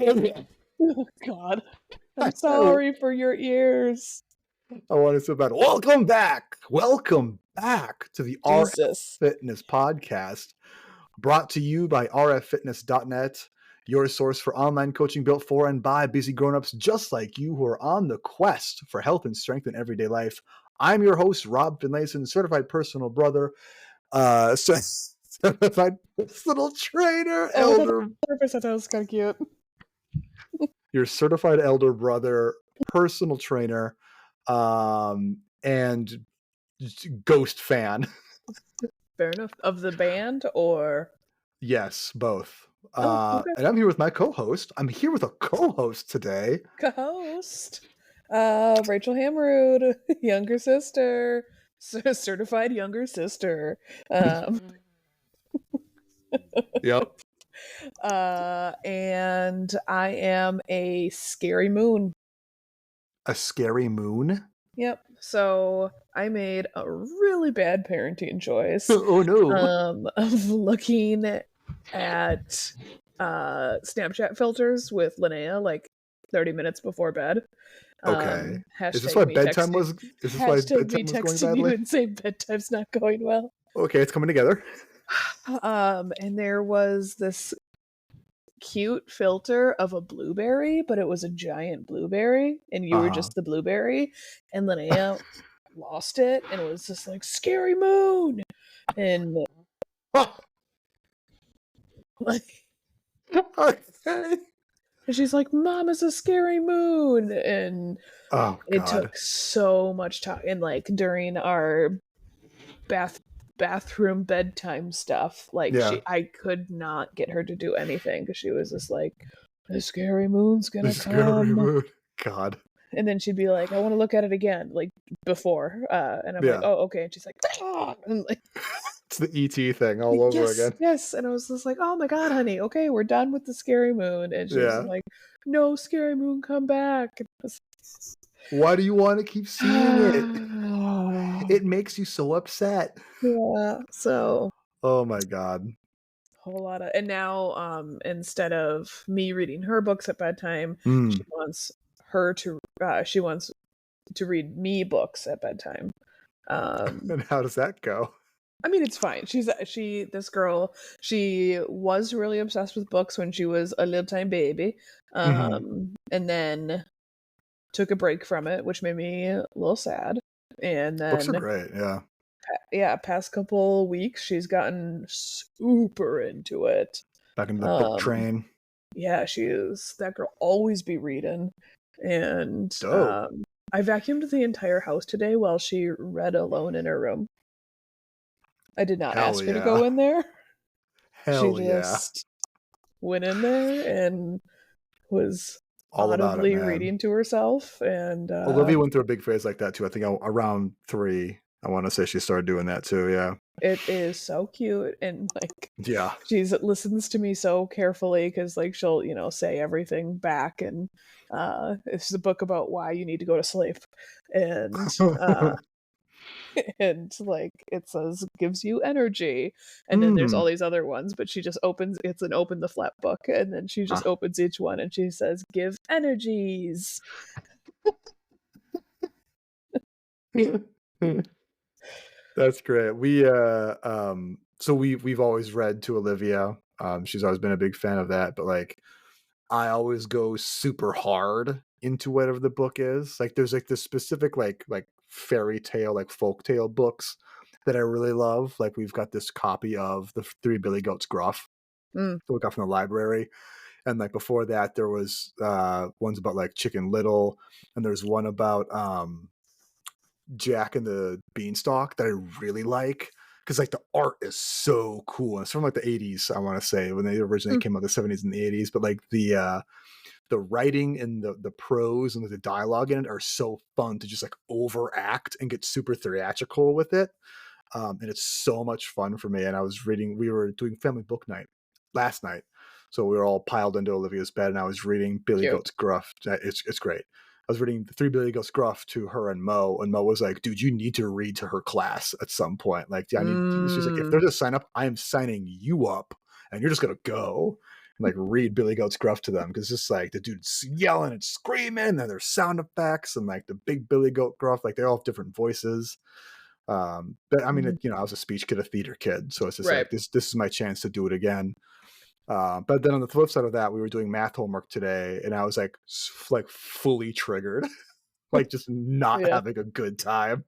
Oh, God. I'm sorry for your ears. I want to so bad. Welcome back. Welcome back to the RF Jesus. Fitness Podcast, brought to you by rffitness.net, your source for online coaching built for and by busy grown-ups just like you who are on the quest for health and strength in everyday life. I'm your host, Rob Finlayson, certified personal brother, certified personal trainer, elder. I thought that was kind of cute. Your certified elder brother, personal trainer, and Ghost fan. Fair enough. Of the band or? Yes, both. Okay. And I'm here with my co-host. I'm here with a co-host today. Co-host. Rachael Hammerud, younger sister. Certified younger sister. Yep. And I am a scary moon. A scary moon? Yep. So I made a really bad parenting choice. Oh no. Of looking at Snapchat filters with Linnea like 30 minutes before bed. Okay. Is this why bedtime was going You badly? and say bedtime's not going well. Okay, it's coming together. And there was this cute filter of a blueberry, but it was a giant blueberry, and you were just the blueberry, and Linnea lost it, and it was just like scary moon, and like, Okay. and she's like, "Mom, it's a scary moon," and it took so much time, and like during our bathroom bedtime stuff, like I could not get her to do anything because she was just like, the scary moon's gonna come. Moon. God. And then she'd be like, I want to look at it again, like before, and I'm like, oh, okay. And she's like, and like, it's the ET thing all over again. Yes. And I was just like, oh my God, honey, okay, we're done with the scary moon. And she was like, no, scary moon, come back. Why do you want to keep seeing it? It makes you so upset. Yeah. So. Oh my God. Whole lot of, and now instead of me reading her books at bedtime, she wants to read me books at bedtime. And how does that go? I mean, it's fine. This girl, she was really obsessed with books when she was a little tiny baby, and then took a break from it, which made me a little sad. And then books are great, yeah. Past couple weeks, she's gotten super into it. Back into the book train. Yeah, she is. That girl always be reading, and I vacuumed the entire house today while she read alone in her room. I did not ask her to go in there. She just went in there and was audibly reading to herself. And Olivia went through a big phase like that too. I think around 3, I want to say she started doing that too. Yeah, it is so cute, and like, she listens to me so carefully because like she'll say everything back, and it's a book about why you need to go to sleep, and and like it says gives you energy, and then there's all these other ones, but she just it's an open the flap book, and then she just opens each one and she says give energies. That's great. We've always read to Olivia. She's always been a big fan of that, but like I always go super hard into whatever the book is. Like there's like this specific like fairy tale, like folk tale books that I really love. Like we've got this copy of the 3 Billy Goats Gruff that we got from the library. And like before that, there was ones about like Chicken Little, and there's one about Jack and the Beanstalk that I really like because like the art is so cool. And it's from like the 80s, I want to say, when they originally came out, the 70s and the 80s. But like the writing and the prose and the dialogue in it are so fun to just like overact and get super theatrical with it. And it's so much fun for me. And we were doing family book night last night. So we were all piled into Olivia's bed and I was reading Billy Goat's Gruff. It's great. I was reading the 3 Billy Goats Gruff to her and Mo was like, dude, you need to read to her class at some point. Like, she's like, if there's a sign up, I am signing you up and you're just going to go. like read Billy Goat's Gruff to them, because just like the dude's yelling and screaming, and there's sound effects and like the big Billy Goat Gruff, like they all have different voices. But I mean, I was a speech kid, a theater kid, so it's just like this is my chance to do it again. But then on the flip side of that, we were doing math homework today, and I was like fully triggered, like just not having a good time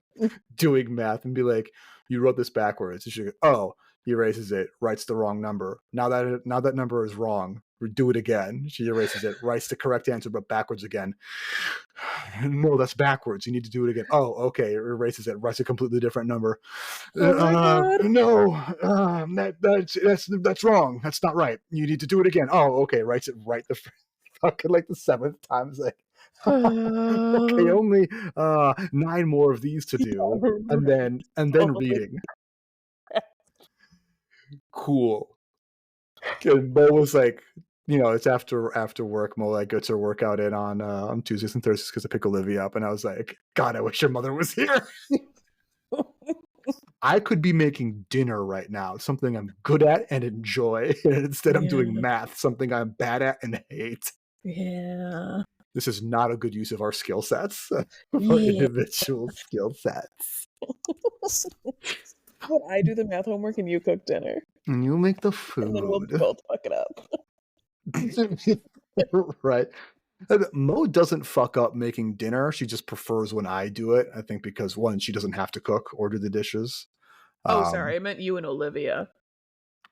doing math, and be like, you wrote this backwards. And she goes, oh, he erases it, writes the wrong number. Now that number is wrong. Do it again. She erases it, writes the correct answer, but backwards again. No, that's backwards. You need to do it again. Oh, okay. Erases it, writes a completely different number. No, that's wrong. That's not right. You need to do it again. Oh, okay. Writes it right the fucking like the 7th time. It's like, okay, only 9 more of these to do, and then reading. Cool. And Mo was like, it's after work. Mo like gets her workout in on Tuesdays and Thursdays because I pick Olivia up, and I was like, God, I wish your mother was here. I could be making dinner right now, something I'm good at and enjoy, and instead I'm doing math, something I'm bad at and hate. Yeah. This is not a good use of our skill sets, our individual skill sets. But I do the math homework and you cook dinner. And you make the food. And then we'll both fuck it up. Right. Mo doesn't fuck up making dinner. She just prefers when I do it. I think because, one, she doesn't have to cook or do the dishes. Sorry. I meant you and Olivia.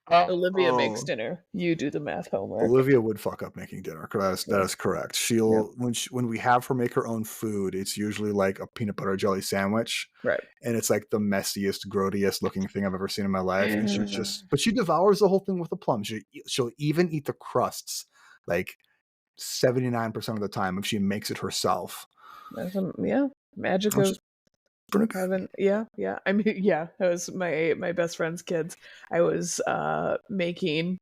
Olivia makes dinner. You do the math homework. Olivia would fuck up making dinner. That is correct. She'll when we have her make her own food, it's usually like a peanut butter jelly sandwich, right? And it's like the messiest, grodiest looking thing I've ever seen in my life. And she devours the whole thing with a plum. She'll even eat the crusts like 79% of the time if she makes it herself. Magic of heaven. Yeah. I mean, that was my best friend's kids. I was making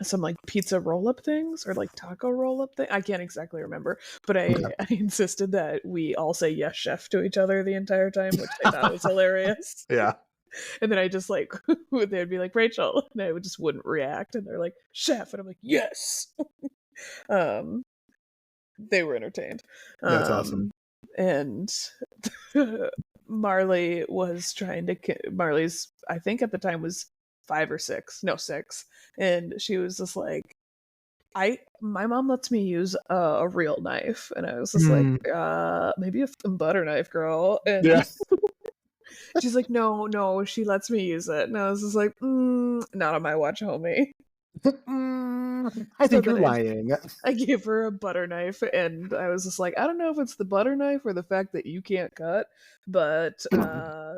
some like pizza roll-up things or like taco roll-up thing. I can't exactly remember, but I insisted that we all say yes chef to each other the entire time, which I thought was hilarious. Yeah. And then I just like they'd be like, Rachel, and I wouldn't react, and they're like, chef, and I'm like, yes. They were entertained. That's awesome. And Marley's I think at the time was 5 or 6, no 6, and she was just like, my mom lets me use a real knife, and I was just like, maybe a butter knife, girl. And she's like, no, she lets me use it, and I was just like, not on my watch, homie. I think you're lying. I gave her a butter knife, and I was just like, I don't know if it's the butter knife or the fact that you can't cut, but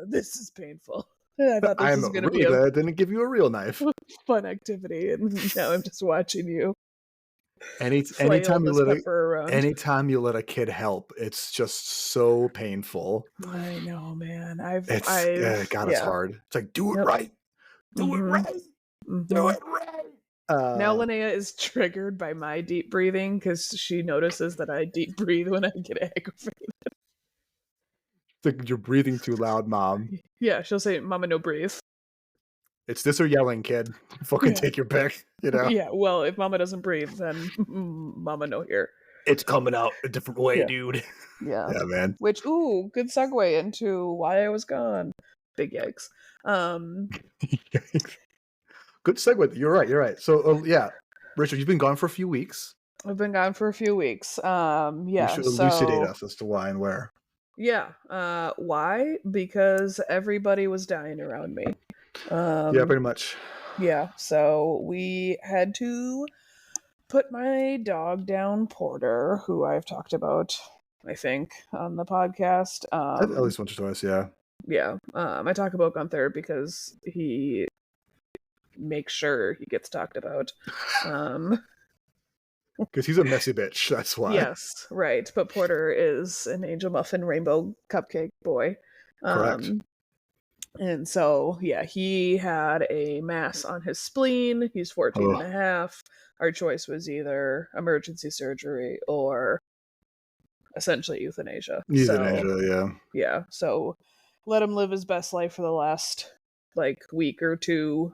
this is painful. I thought this was going to be I didn't give you a real knife. Fun activity, and now I'm just watching you. Anytime you let a kid help, it's just so painful. I know, man. It's hard. It's like, do it right. Do it right. Do it right. Now Linnea is triggered by my deep breathing because she notices that I deep breathe when I get aggravated. Like, you're breathing too loud, Mom. Yeah, she'll say, Mama, no breathe. It's this or yelling, kid. Fucking take your pick, Yeah, well, if Mama doesn't breathe, then Mama no here. It's coming out a different way, dude. Yeah, man. Which, good segue into why I was gone. Big yikes. Good segue. You're right. So, Richard, you've been gone for a few weeks. I've been gone for a few weeks. You should elucidate us as to why and where. Yeah. Why? Because everybody was dying around me. Yeah, pretty much. Yeah. So we had to put my dog down, Porter, who I've talked about, I think, on the podcast. At least once or twice, yeah. Yeah. I talk about Gunther because he makes sure he gets talked about. Because he's a messy bitch, that's why. Yes, right. But Porter is an angel muffin rainbow cupcake boy. Correct. And so, he had a mass on his spleen. He's 14 and a half. Our choice was either emergency surgery or essentially euthanasia. Yeah. So let him live his best life for the last week or two.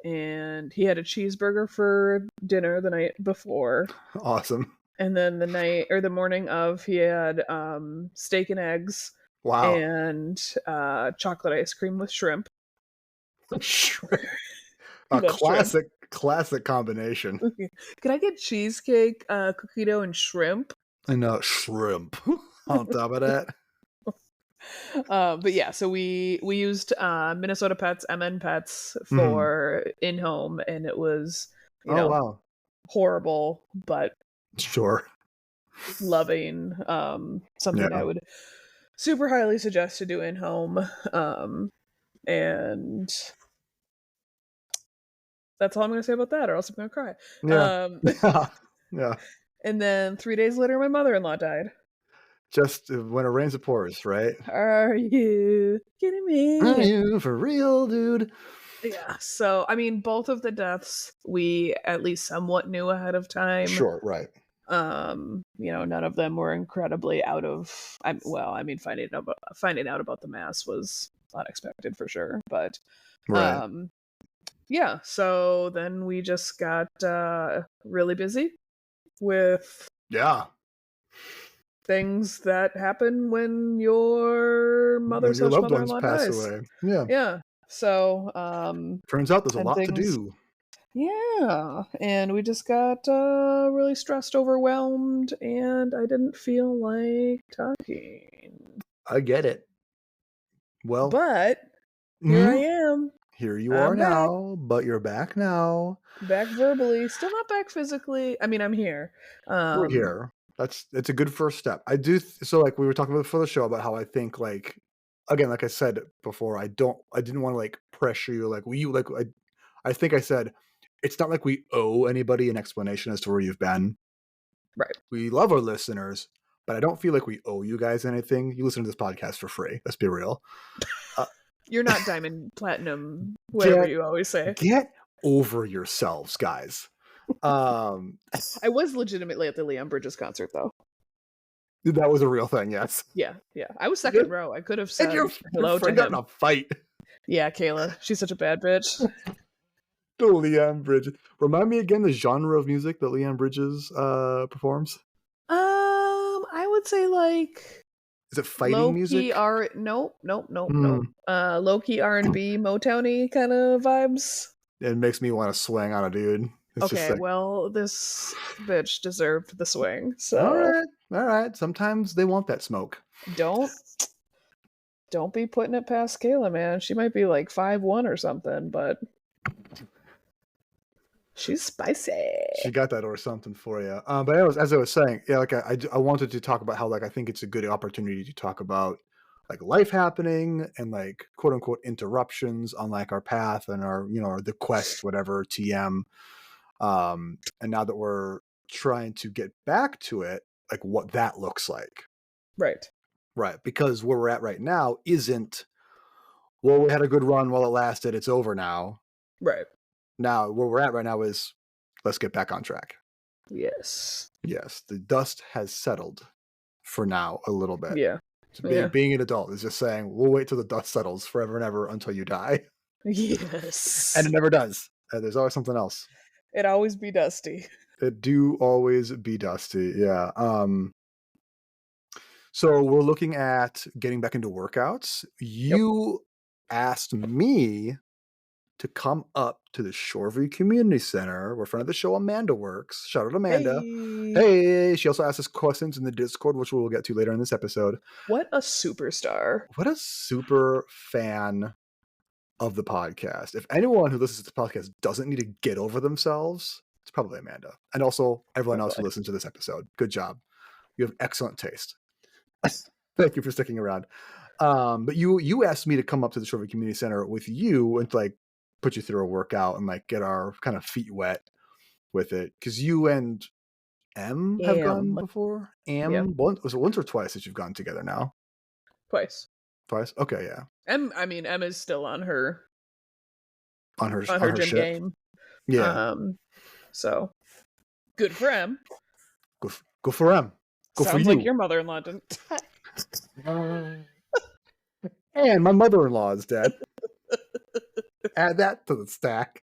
and he had a cheeseburger for dinner the night before. Awesome. And then the morning of, he had steak and eggs. Wow. And chocolate ice cream with shrimp. Shrimp. A classic combination. Can I get cheesecake, cookie dough, and shrimp? And shrimp on top of that. But yeah, so we used Minnesota Pets, MN Pets for in-home, and it was wow, horrible, but sure, loving. Something I would super highly suggest to do in-home. And that's all I'm going to say about that, or else I'm going to cry. Yeah. Yeah. And then 3 days later, my mother-in-law died. Just when it rains, it pours, right? Are you kidding me? Are you for real, dude? Yeah. So, I mean, both of the deaths we at least somewhat knew ahead of time. Sure, right. None of them were incredibly out of. Finding out about the mass was unexpected for sure, but right. Yeah. So then we just got really busy with things that happen when your loved ones pass away. Yeah. So turns out there's a lot to do. Yeah, and we just got really stressed, overwhelmed, and I didn't feel like talking. I get it. Well, but here I am. Here you are now, but you're back now. Back verbally, still not back physically. I mean, I'm here. We're here. It's a good first step. I do. So like we were talking about before the show about how I think like, again, like I said before, I didn't want to like pressure you. Like I think I said, it's not like we owe anybody an explanation as to where you've been. Right. We love our listeners, but I don't feel like we owe you guys anything. You listen to this podcast for free. Let's be real. You're not diamond, platinum, whatever you always say. Get over yourselves, guys. I was legitimately at the Leon Bridges concert, though. That was a real thing, yes. Yeah. I was second row. I could have said hello to him. In a fight. Yeah, Kayla. She's such a bad bitch. The Leon Bridges. Remind me again the genre of music that Leon Bridges performs. I would say like. Is it fighting music? Nope. Low-key R&B, Motown-y kind of vibes. It makes me want to swing on a dude. Okay, well, this bitch deserved the swing. So all right. Sometimes they want that smoke. Don't be putting it past Kayla, man. She might be like 5'1" or something, but she's spicy. She got that or something for you. But anyways, as I was saying, yeah, like I wanted to talk about how like I think it's a good opportunity to talk about like life happening and like quote unquote interruptions on like our path and our or the quest, whatever TM. And now that we're trying to get back to it, like what that looks like. Right. Because where we're at right now isn't, well, we had a good run while it lasted. It's over now. Right. Now, where we're at right now is let's get back on track. Yes. The dust has settled for now a little bit. Yeah. So being an adult is just saying, we'll wait till the dust settles forever and ever until you die. Yes. And it never does. There's always something else. It always be dusty. It do always be dusty. Yeah. So we're looking at getting back into workouts. You asked me to come up to the Shoreview Community Center where friend of the show Amanda works. Shout out Amanda. Hey. She also asked us questions in the Discord, which we'll get to later in this episode. What a superstar. What a super fan of the podcast. If anyone who listens to the podcast doesn't need to get over themselves, it's probably Amanda. And also everyone else who listens to this episode. Good job. You have excellent taste. Thank you for sticking around. But you asked me to come up to the Shoreview Community Center with you and like put you through a workout and like get our kind of feet wet with it. Because you and Em have gone before? Was it once or twice that you've gone together now? Twice. Okay, yeah. Em is still on her gym ship. game. Yeah. So good for Em. Go for Em. Go Sounds for you. Like your mother-in-law didn't. And my mother-in-law is dead. Add that to the stack.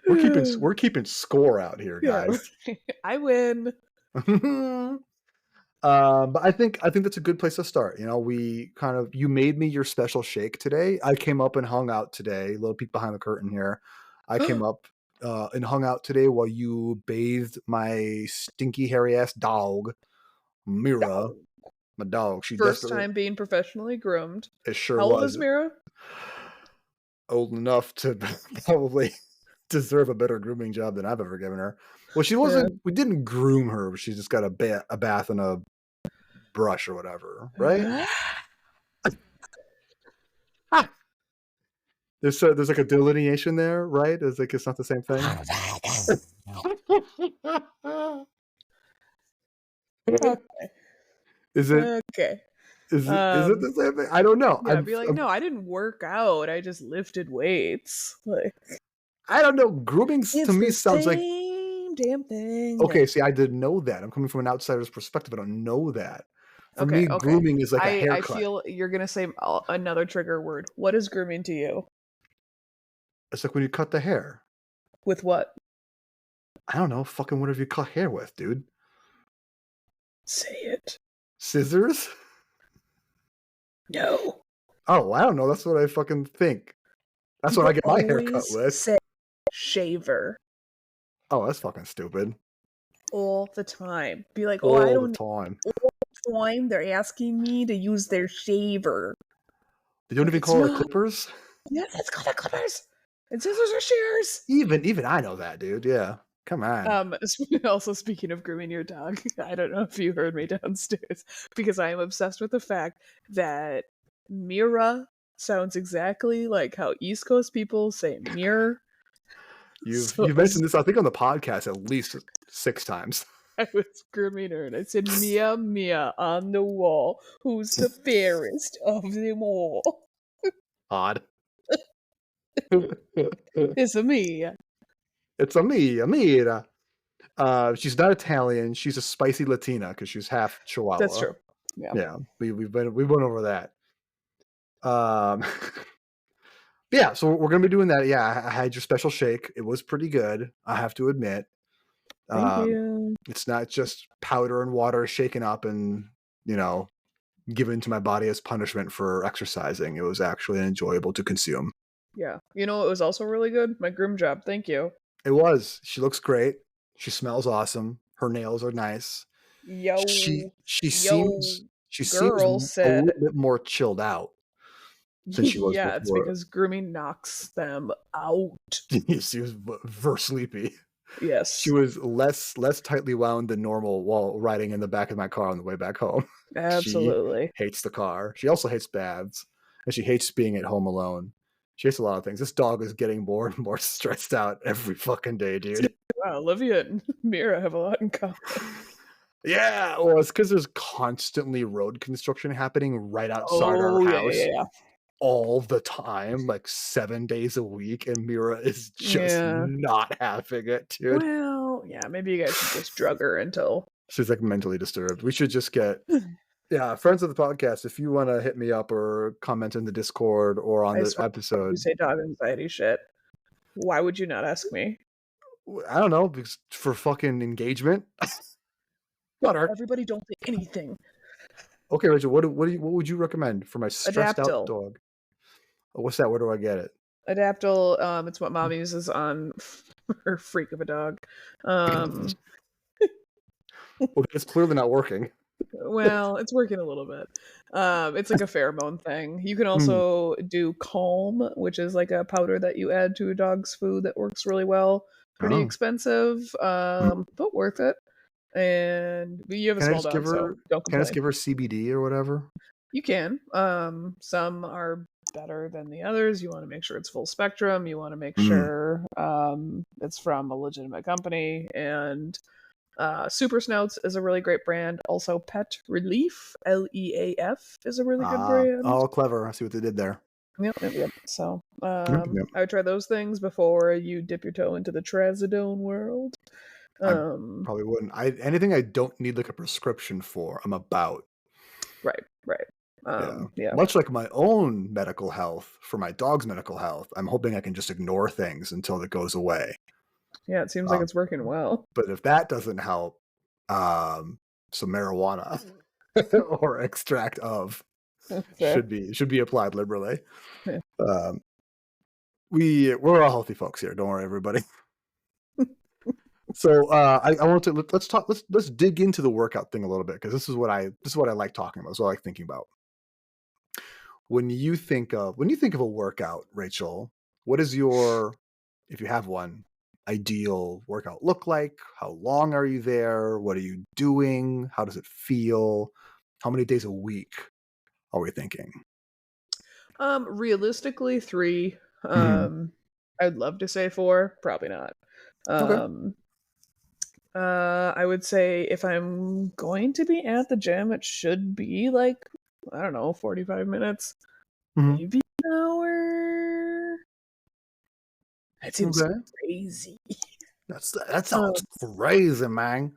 We're keeping score out here, Yeah, guys. I win. But I think that's a good place to start. You know, you made me your special shake today. I came up and hung out today. A little peek behind the curtain here. I came up and hung out today while you bathed my stinky hairy ass dog, Mira. My dog. She First desperately. time being professionally groomed. It sure How old was. is Mira? Old enough to probably deserve a better grooming job than I've ever given her. Well, she wasn't. Yeah. We didn't groom her. She just got a bath and a brush or whatever, right? There's like a delineation there, right? It's not the same thing. Okay. Is it? Okay. Is it the same thing? I don't know. Yeah, I'd be like, no, I didn't work out. I just lifted weights. Like, I don't know. Grooming to me sounds like same damn thing. Okay, see, I didn't know that. I'm coming from an outsider's perspective. I don't know that. For me, Okay. grooming is like a haircut. I feel you're gonna say another trigger word. What is grooming to you? It's like when you cut the hair. With what? I don't know. Fucking whatever you cut hair with, dude. Say it. Scissors? No. Oh, I don't know. That's what I fucking think. That's what I get my hair cut with. Say shaver. Oh, that's fucking stupid. All the time. Be like, all I don't the time. All the time they're asking me to use their shaver. They don't even call it clippers? Yes, it's called clippers. And scissors are shears. Even I know that, dude. Yeah. Come on. Also, speaking of grooming your dog, I don't know if you heard me downstairs because I am obsessed with the fact that Mira sounds exactly like how East Coast people say mirror. You've mentioned this, I think, on the podcast at least 6 times. I was grooming her and I said, Mia, Mia on the wall, who's the fairest of them all? Odd. It's a Mia. It's a Mira. She's not Italian. She's a spicy Latina because she's half Chihuahua. That's true. Yeah, we went over that. Yeah, so we're gonna be doing that. Yeah, I had your special shake. It was pretty good, I have to admit. Thank you. It's not just powder and water shaken up and given to my body as punishment for exercising. It was actually enjoyable to consume. Yeah, it was also really good. My groom job. Thank you. It was. She looks great. She smells awesome. Her nails are nice. She seems a little bit more chilled out than she was before. It's because grooming knocks them out. She was very sleepy. Yes. She was less tightly wound than normal while riding in the back of my car on the way back home. Absolutely. She hates the car. She also hates baths, and she hates being at home alone. She hates a lot of things. This dog is getting more and more stressed out every fucking day, dude. Wow, Olivia and Mira have a lot in common. Yeah, well, it's because there's constantly road construction happening right outside our house. Yeah. All the time, like 7 days a week, and Mira is just not having it, dude. Well, yeah, maybe you guys should just drug her until she's like mentally disturbed. We should just get friends of the podcast, if you want to hit me up or comment in the Discord or on the episode. You say dog anxiety shit. Why would you not ask me? I don't know, because for fucking engagement. Everybody don't say anything. Okay, Rachel, what would you recommend for my stressed out dog? What's that? Where do I get it? Adaptil. It's what mom uses on her freak of a dog. Well, it's clearly not working. Well, it's working a little bit. It's like a pheromone thing. You can also do Calm, which is like a powder that you add to a dog's food that works really well. Pretty expensive, but worth it. And you have a small dog, so don't complain. Can I just give her CBD or whatever? You can. Some are better than the others. You want to make sure it's full spectrum. You want to make sure it's from a legitimate company. And Super Snouts is a really great brand. Also, Pet Relief, LEAF, is a really good brand. Oh, clever. I see what they did there. Yep. So I would try those things before you dip your toe into the trazodone world. I probably wouldn't. Anything I don't need like a prescription for, I'm about. Right. Yeah. Much like my own medical health, for my dog's medical health, I'm hoping I can just ignore things until it goes away. Yeah, it seems like it's working well. But if that doesn't help, some marijuana or extract of should be applied liberally. Yeah. We're all healthy folks here. Don't worry, everybody. So I want to let's dig into the workout thing a little bit, because this is what I like talking about. This is what I like thinking about. When you think of a workout, Rachel, what is your, if you have one, ideal workout look like? How long are you there? What are you doing? How does it feel? How many days a week are we thinking? Realistically, 3. I'd love to say 4, probably not. Okay. I would say if I'm going to be at the gym, it should be like, I don't know, 45 minutes, maybe an hour. That seems crazy. That sounds crazy, man.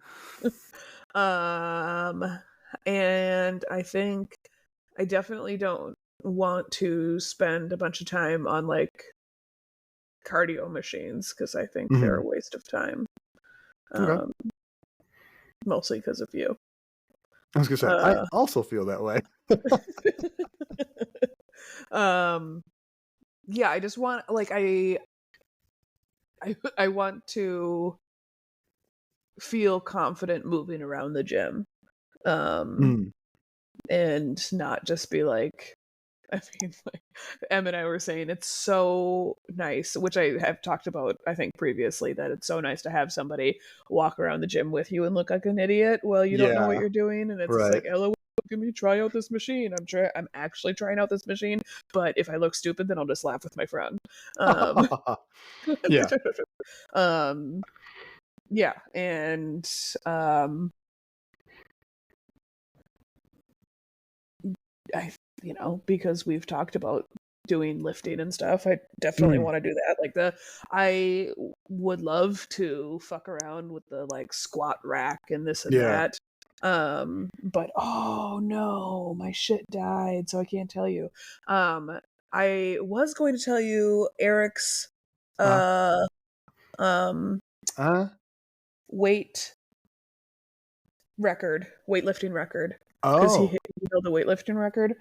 And I think I definitely don't want to spend a bunch of time on like cardio machines, because I think they're a waste of time. Mostly because of you. I was gonna say, I also feel that way. Yeah, I just want, like, I want to feel confident moving around the gym, and not just be like, I mean, like Em and I were saying, it's so nice, which I have talked about, I think, previously, that it's so nice to have somebody walk around the gym with you and look like an idiot while you don't know what you're doing, and it's just like, LOL, let me try out this machine. I'm actually trying out this machine, but if I look stupid, then I'll just laugh with my friend. Yeah. Yeah, and because we've talked about doing lifting and stuff, I definitely want to do that. Like I would love to fuck around with the like squat rack and this and that. But oh no, my shit died, so I can't tell you. I was going to tell you Eric's weightlifting record, because he held the weightlifting record.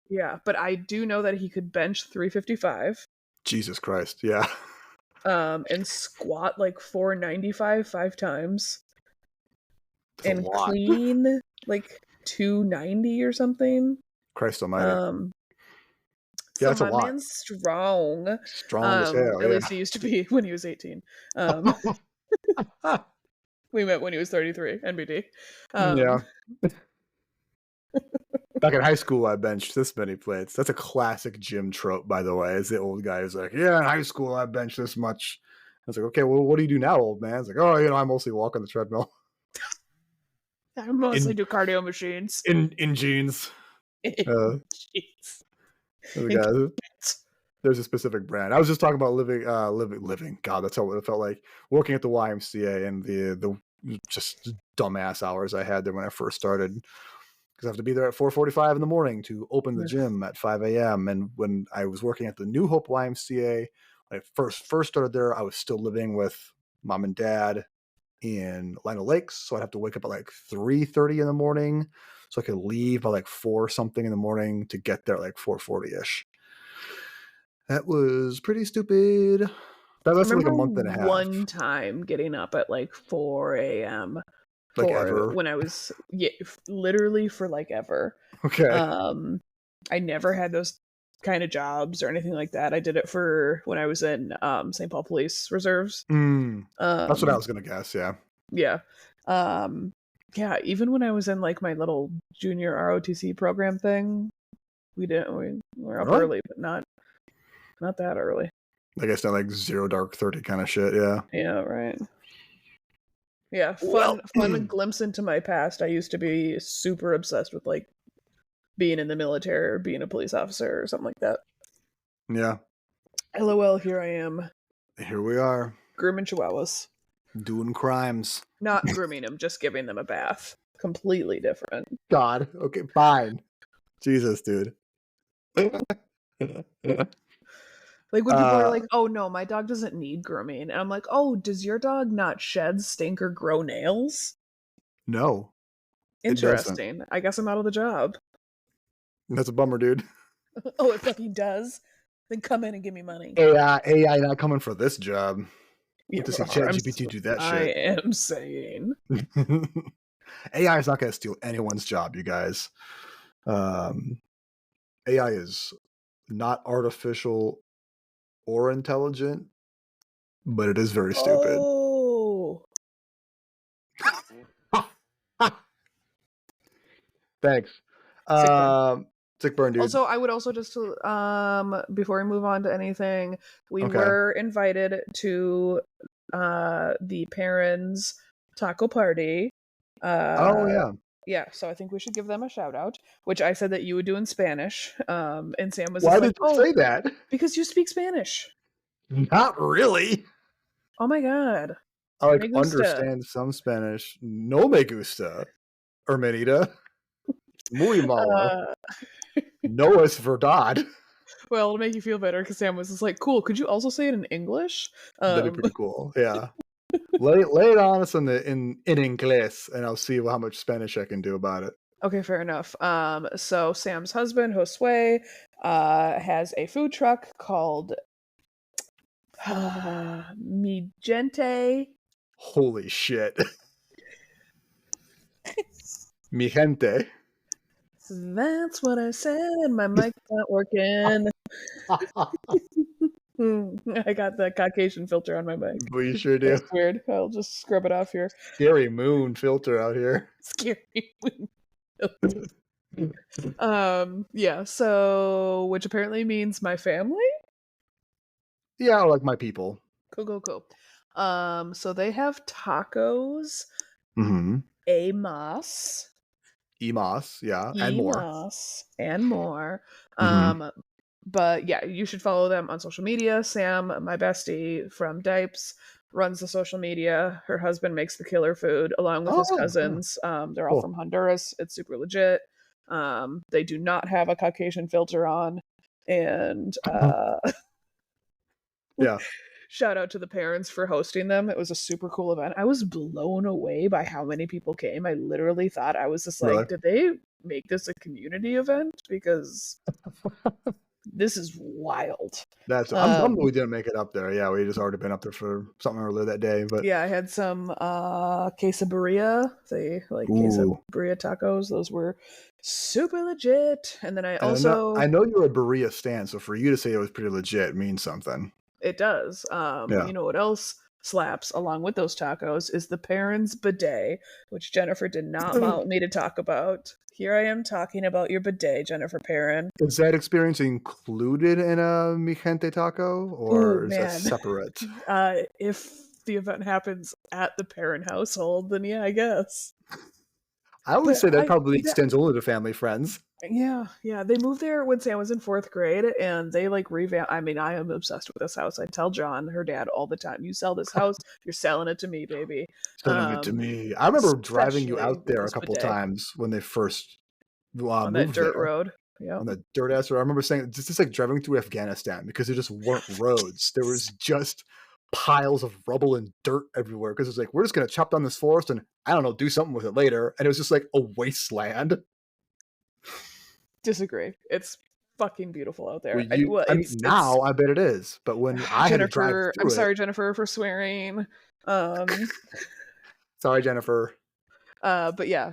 Yeah, but I do know that he could bench 355. Jesus Christ, yeah. And squat like 495 5 times. That's and clean like 290 or something. Christ almighty. So that's my man's strong. Strong as hell. At least he used to be when he was 18. We met when he was 33, NBD. Yeah. Back in high school, I benched this many plates. That's a classic gym trope, by the way. Is the old guy who's like, yeah, in high school, I benched this much. I was like, okay, well, what do you do now, old man? It's like, oh, I mostly walk on the treadmill. I mostly do cardio machines. In jeans. Jeans. There's a specific brand. I was just talking about living. God, that's how it felt like working at the YMCA and the just dumbass hours I had there when I first started. Because I have to be there at 4:45 in the morning to open the gym at 5 a.m. And when I was working at the New Hope YMCA, when I first started there, I was still living with mom and dad in Lino Lakes. So I'd have to wake up at like 3:30 in the morning, so I could leave by like 4 something in the morning to get there at like 4:40ish. That was pretty stupid. That lasted like a month and a half. One time getting up at like 4 a.m. Like ever? When I was literally for like ever. Okay. I never had those kind of jobs or anything like that. I did it for when I was in St. Paul Police Reserves. That's what I was gonna guess. Yeah. Yeah. Yeah. Even when I was in like my little junior ROTC program thing, we were up early, but not that early. I guess not like 0 dark 30 kind of shit. Yeah. Yeah. Right. Yeah, fun glimpse into my past. I used to be super obsessed with like being in the military or being a police officer or something like that. Yeah. LOL, here I am. Here we are. Grooming chihuahuas. Doing crimes. Not grooming them, just giving them a bath. Completely different. God. Okay, fine. Jesus, dude. Like when people are like, "Oh no, my dog doesn't need grooming," and I'm like, "Oh, does your dog not shed, stink, or grow nails?" No, it doesn't. Interesting. I guess I'm out of the job. That's a bummer, dude. Oh, it fucking does. Then come in and give me money. AI not coming for this job. Yeah, To see ChatGPT do that I shit. am saying. AI is not going to steal anyone's job, you guys. AI is not artificial or intelligent, but it is very stupid. Oh. Thanks. Sick burn, dude. Also, I would also just before we move on to anything, we were invited to the parents' taco party. Oh yeah. Yeah, so I think we should give them a shout out, which I said that you would do in Spanish. And Sam was Why like, did you say that? Because you speak Spanish. Not really. Oh my god. I like understand some Spanish. No me gusta. Hermanita. Muy malo. No es verdad. Well, it'll make you feel better because Sam was just like, cool, could you also say it in English? That'd be pretty cool. Yeah. lay it on us in English, and I'll see how much Spanish I can do about it. Okay, fair enough. So Sam's husband, Josue, has a food truck called Mi Gente. Holy shit. Mi gente. That's what I said. My mic's not working. I got the Caucasian filter on my mic. Well, you sure do. That's weird. I'll just scrub it off here. Scary moon filter out here. Scary moon filter. Yeah, so which apparently means my family? Yeah, like my people. Cool. So they have tacos. Mm-hmm. Emas, yeah, and more. And more. Mm-hmm. But yeah, you should follow them on social media. Sam, my bestie from Dipes, runs the social media. Her husband makes the killer food along with his cousins. They're all from Honduras. It's super legit. They do not have a Caucasian filter on. And yeah. Shout out to the parents for hosting them. It was a super cool event. I was blown away by how many people came. I literally thought, I was just like, really? Did they make this a community event? Because this is wild. I'm bummed we didn't make it up there. Yeah, we just already been up there for something earlier that day. But yeah, I had some quesadilla. They like quesadilla tacos. Those were super legit. And then I know you're a birria stan, so for you to say it was pretty legit means something. It does. You know what else slaps along with those tacos is the parents' bidet, which Jennifer did not want me to talk about. Here I am talking about your bidet, Jennifer Perrin. Is that experience included in a Mi Gente taco, or is that separate? If the event happens at the Perrin household, then yeah, I guess. I would say that probably extends only to family friends. Yeah. They moved there when Sam was in 4th grade, and they like revamped. I mean, I am obsessed with this house. I tell John, her dad, all the time, "You sell this house, you're selling it to me, baby." Selling it to me. I remember driving you out there a couple times when they first on that dirt road. Yeah, on the dirt ass road. I remember saying it's just like driving through Afghanistan because there just weren't roads. There was just piles of rubble and dirt everywhere because it's like, we're just going to chop down this forest and I don't know, do something with it later. And it was just like a wasteland. Disagree. It's fucking beautiful out there. Now I bet it is. But when I had to drive through I'm sorry, Jennifer, for swearing. Sorry, Jennifer. But yeah,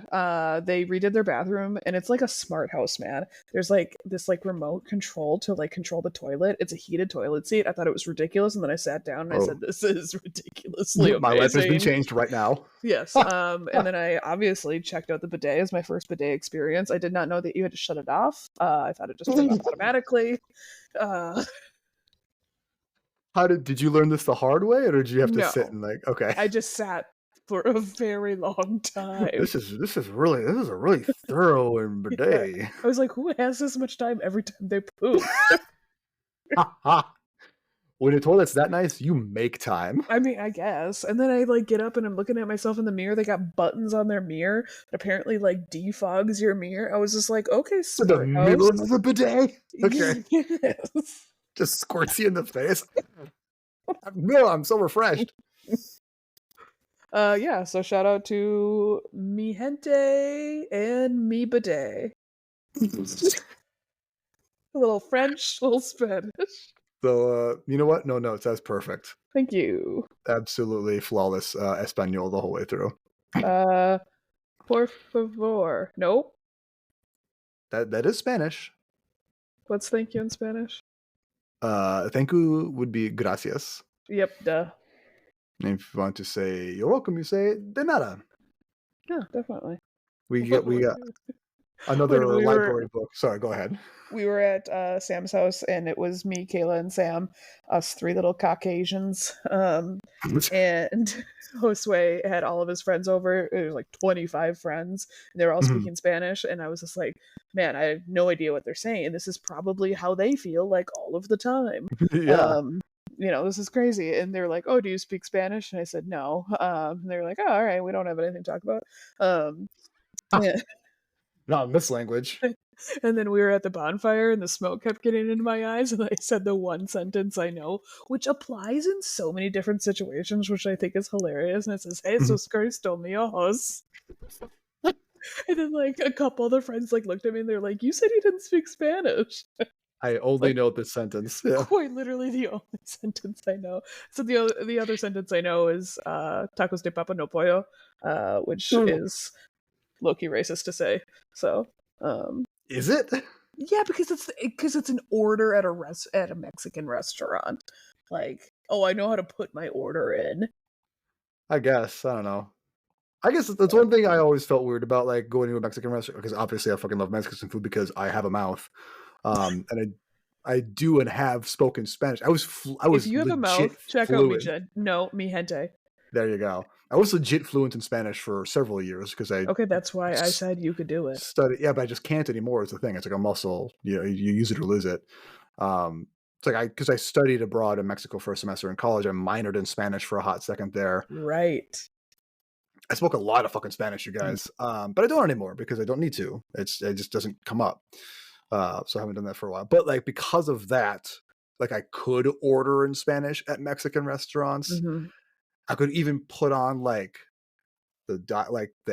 they redid their bathroom and it's like a smart house, man. There's like this like remote control to like control the toilet. It's a heated toilet seat. I thought it was ridiculous, and then I sat down and I said, "This is ridiculously amazing." My life has been changed right now. Yes. And then I obviously checked out the bidet as my first bidet experience. I did not know that you had to shut it off. I thought it just turned off automatically. How did you learn this the hard way, or did you have to sit and like? Okay, I just sat for a very long time. This is a really thorough and bidet. Yeah. I was like, who has this much time every time they poop? When a toilet's that nice, you make time. I mean, I guess. And then I like get up and I'm looking at myself in the mirror. They got buttons on their mirror that apparently like defogs your mirror. I was just like, okay, To the smart middle house. of the bidet. Okay. Yes. Just squirts you in the face. No, I'm so refreshed. Yeah, so shout out to mi gente and mi bidet. A little French, a little Spanish. So, you know what? No notes. That's perfect. Thank you. Absolutely flawless Espanol the whole way through. Por favor. Nope. That is Spanish. What's thank you in Spanish? Thank you would be gracias. Yep, duh. And if you want to say you're welcome, you say de nada. Yeah, definitely. We got another When we library book. Sorry, go ahead. We were at Sam's house, and it was me, Kayla, and Sam, us three little Caucasians. And Josue had all of his friends over. It was like 25 friends, and they were all speaking Spanish. And I was just like, man, I have no idea what they're saying. This is probably how they feel like all of the time. Yeah. This is crazy. And they were like, oh, do you speak Spanish? And I said, no. And they were like, oh, all right, we don't have anything to talk about. Yeah. Not in this language. And then we were at the bonfire and the smoke kept getting into my eyes, and I said the one sentence I know, which applies in so many different situations, which I think is hilarious. And it says, Jesus Cristo míos. And then like a couple other friends like looked at me and they're like, you said you didn't speak Spanish. I only know this sentence. Yeah. Quite literally the only sentence I know. So the other sentence I know is tacos de papa no pollo, which is low-key racist to say. So is it? Yeah, because it's an order at a Mexican restaurant. Like, oh, I know how to put my order in. I guess. I don't know. I guess that's one thing I always felt weird about, like going to a Mexican restaurant, because obviously I fucking love Mexican food because I have a mouth, and I do and have spoken Spanish. I was if you have a mouth, check fluent. out mi gente. There you go. I was legit fluent in Spanish for several years because Okay, that's why I said you could do it. Yeah, but I just can't anymore. Is the thing. It's like a muscle. You use it or lose it. It's like because I studied abroad in Mexico for a semester in college. I minored in Spanish for a hot second there. Right. I spoke a lot of fucking Spanish, you guys. But I don't anymore because I don't need to. It just doesn't come up. So I haven't done that for a while. But like because of that, like I could order in Spanish at Mexican restaurants. Mm-hmm. I could even put on like the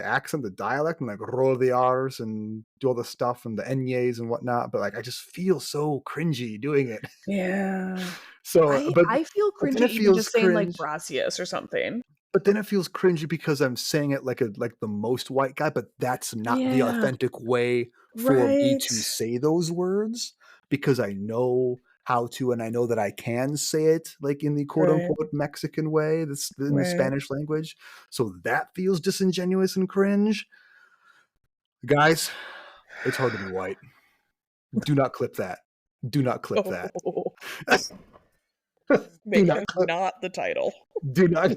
accent, the dialect, and like roll the R's and do all the stuff and the ñes and whatnot. But like I just feel so cringy doing it. Yeah. So I feel cringy even just saying like gracias or something. But then it feels cringy because I'm saying it like the most white guy, but that's not the authentic way for me to say those words, because I know how to, and I know that I can say it like in the quote unquote Mexican way, that's in the Spanish language. So that feels disingenuous and cringe. Guys, it's hard to be white. Do not clip that. Do not clip that. Not the title. Do not.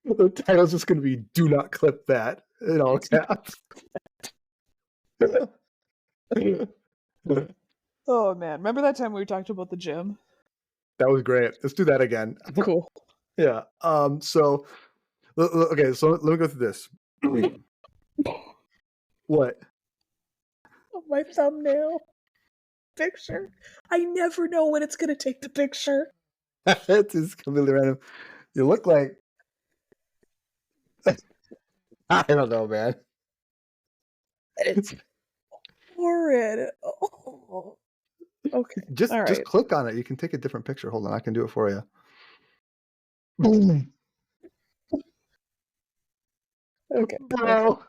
The title's just going to be "Do not clip that" in all caps. Oh man, remember that time we talked about the gym? That was great. Let's do that again. Cool. Yeah. So, okay. So let me go through this. What? My thumbnail picture. I never know when it's going to take the picture. It's just completely random. You look like. I don't know, man. It's horrid. Oh. Okay. Just click on it. You can take a different picture. Hold on, I can do it for you. Okay. Bro.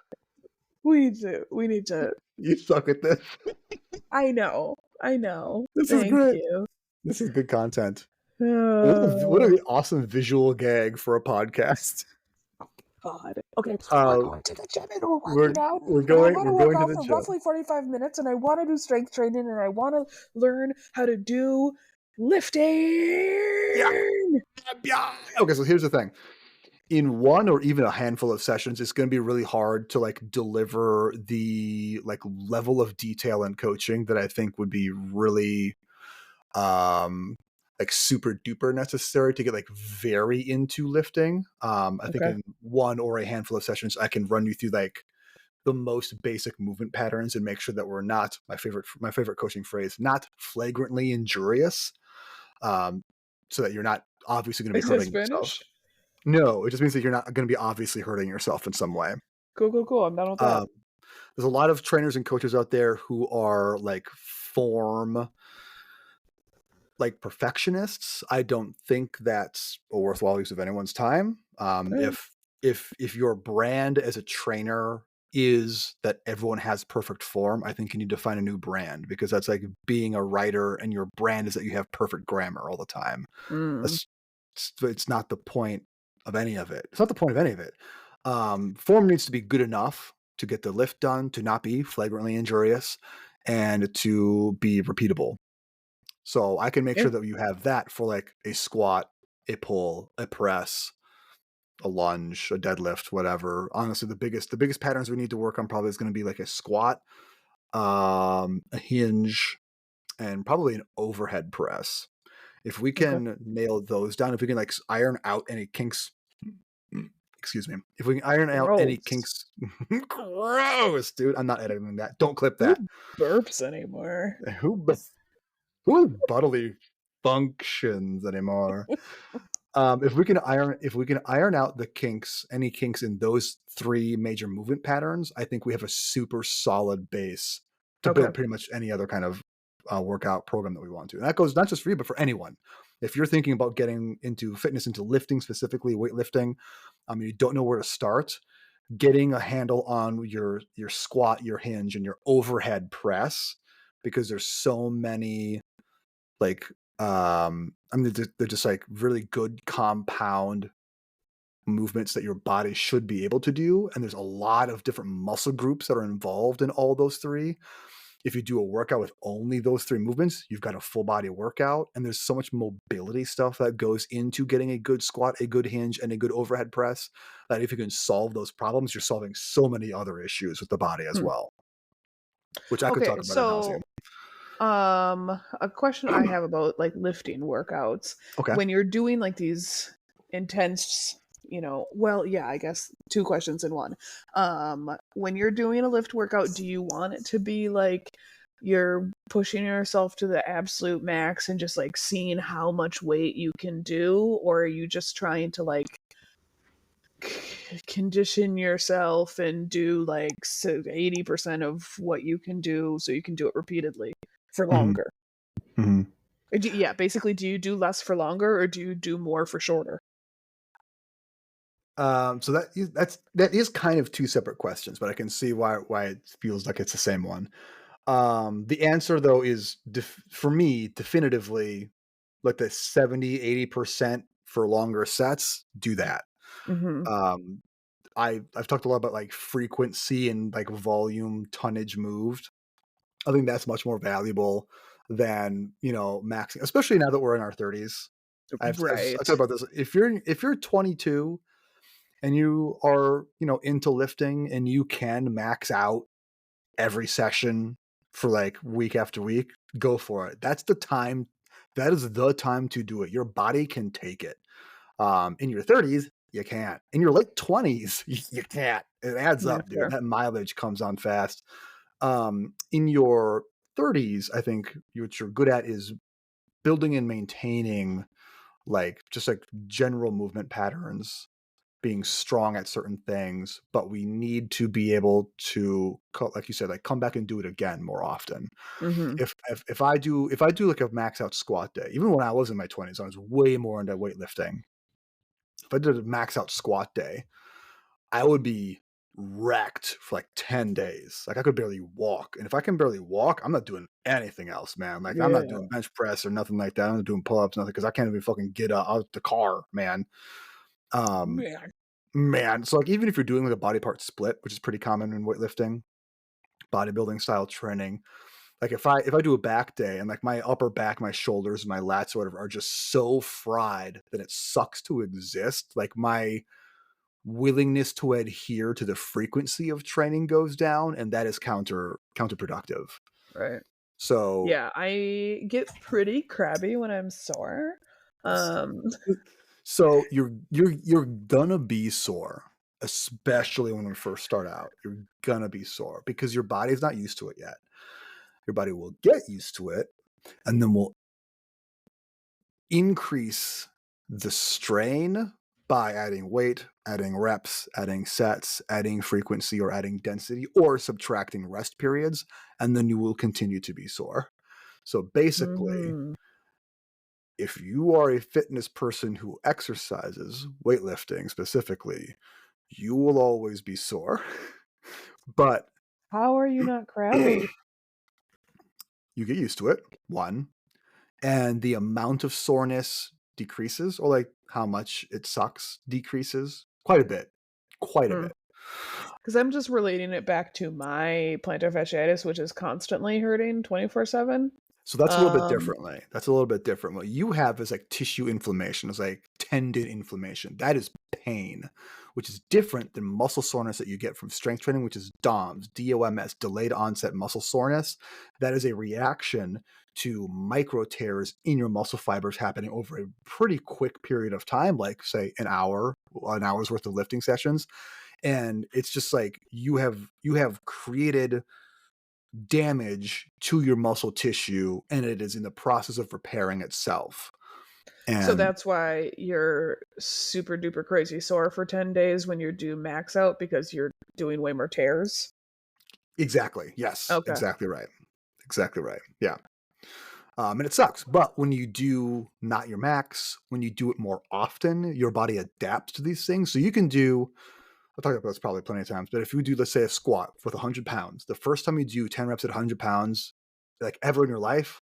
We need to. You suck at this. I know. This is great. This is good content. What an awesome visual gag for a podcast. God. Okay, we're going to the gym and we're working out. We're going to the gym. Roughly 45 minutes, and I want to do strength training, and I want to learn how to do lifting. Yeah. Okay, so here's the thing. In one or even a handful of sessions, it's going to be really hard to like deliver the like level of detail and coaching that I think would be really like super duper necessary to get like very into lifting. I think Okay. in one or a handful of sessions, I can run you through like the most basic movement patterns and make sure that we're not, my favorite coaching phrase, not flagrantly injurious. So that you're not obviously going to be Is that hurting yourself. Spanish? No, it just means that you're not going to be obviously hurting yourself in some way. Cool, cool, cool. I'm down with that. Um, there's a lot of trainers and coaches out there who are like form like perfectionists. I don't think that's a worthwhile use of anyone's time. Right. If your brand as a trainer is that everyone has perfect form, I think you need to find a new brand, because that's like being a writer and your brand is that you have perfect grammar all the time. Mm. It's not the point of any of it. It's not the point of any of it. Form needs to be good enough to get the lift done, to not be flagrantly injurious, and to be repeatable. So I can make Yeah. sure that you have that for like a squat, a pull, a press, a lunge, a deadlift, whatever. Honestly, the biggest patterns we need to work on probably is going to be like a squat, a hinge, and probably an overhead press. If we Okay. can nail those down, if we can like iron out any kinks, excuse me, if we can iron out any Gross. kinks, gross, dude. I'm not editing that. Don't clip Who that. burps anymore? Who who has bodily functions anymore? If we can iron out the kinks, any kinks in those three major movement patterns, I think we have a super solid base to Okay. build pretty much any other kind of workout program that we want to. And that goes not just for you, but for anyone. If you're thinking about getting into fitness, into lifting specifically, weightlifting, you don't know where to start, getting a handle on your squat, your hinge, and your overhead press, because there's so many like they're just like really good compound movements that your body should be able to do, and there's a lot of different muscle groups that are involved in all those three. If you do a workout with only those three movements, you've got a full body workout, and there's so much mobility stuff that goes into getting a good squat, a good hinge, and a good overhead press, that if you can solve those problems, you're solving so many other issues with the body as Hmm. well, which I could Okay, talk about ad nauseum. so a question I have about like lifting workouts. Okay. When you're doing like these intense, well, yeah, I guess two questions in one. When you're doing a lift workout, do you want it to be like you're pushing yourself to the absolute max and just like seeing how much weight you can do, or are you just trying to like condition yourself and do like 80% of what you can do so you can do it repeatedly for Mhm. longer? Mhm. Yeah, basically, do you do less for longer or do you do more for shorter? So that is kind of two separate questions, but I can see why it feels like it's the same one. The answer though is for me definitively like the 70-80% for longer sets. Do that. Mhm. Um, I've talked a lot about like frequency and like volume, tonnage moved. I think that's much more valuable than maxing, especially now that we're in our 30s. I've Right. talked about this. If you're 22 and you are, into lifting and you can max out every session for like week after week, go for it. That's the time. That is the time to do it. Your body can take it. In your 30s, you can't. In your late 20s, you can't. It adds Yeah, up, dude. fair. That mileage comes on fast. In your 30s, I think what you're good at is building and maintaining like just like general movement patterns, being strong at certain things, but we need to be able to, like you said, like come back and do it again more often. Mhm. If I do like a max out squat day, even when I was in my 20s, I was way more into weightlifting. If I did a max out squat day, I would be wrecked for like 10 days. Like I could barely walk. And if I can barely walk, I'm not doing anything else, man. Like I'm not Yeah. doing bench press or nothing like that. I'm not doing pull-ups, nothing, because I can't even fucking get out the car, man. Um, Man. Man, so like even if you're doing like a body part split, which is pretty common in weightlifting, bodybuilding style training, like if I do a back day and like my upper back, my shoulders, my lats or whatever are just so fried that it sucks to exist, like my willingness to adhere to the frequency of training goes down, and that is counterproductive. Right. So Yeah, I get pretty crabby when I'm sore. Um, so you're gonna be sore, especially when we first start out. You're gonna be sore because your body's not used to it yet. Your body will get used to it, and then will increase the strain by adding weight, adding reps, adding sets, adding frequency, or adding density, or subtracting rest periods, and then you will continue to be sore. So basically, mhm. if you are a fitness person who exercises, weightlifting specifically, you will always be sore. But How are you not crabby? you get used to it, one, and the amount of soreness decreases, or like how much it sucks decreases quite a bit. Quite a bit. Because I'm just relating it back to my plantar fasciitis, which is constantly hurting 24/7. So that's a little bit Um, differently. That's a little bit different. What you have is like tissue inflammation, it's like tendon inflammation. That is pain, which is different than muscle soreness that you get from strength training, which is DOMS, DOMS, delayed onset muscle soreness. That is a reaction to micro tears in your muscle fibers happening over a pretty quick period of time, like say an hour's worth of lifting sessions. And it's just like you have created damage to your muscle tissue, and it is in the process of repairing itself. so And that's why you're super duper crazy sore for 10 days when you do max out because you're doing way more tears. exactly, yes, Okay. exactly right. Exactly right. Yeah. And it sucks. But when you do not your max, when you do it more often, your body adapts to these things. So you can do, I'll talk about this probably plenty of times, but if you do, let's say, a squat with 100 pounds, the first time you do 10 reps at 100 pounds, like ever in your life,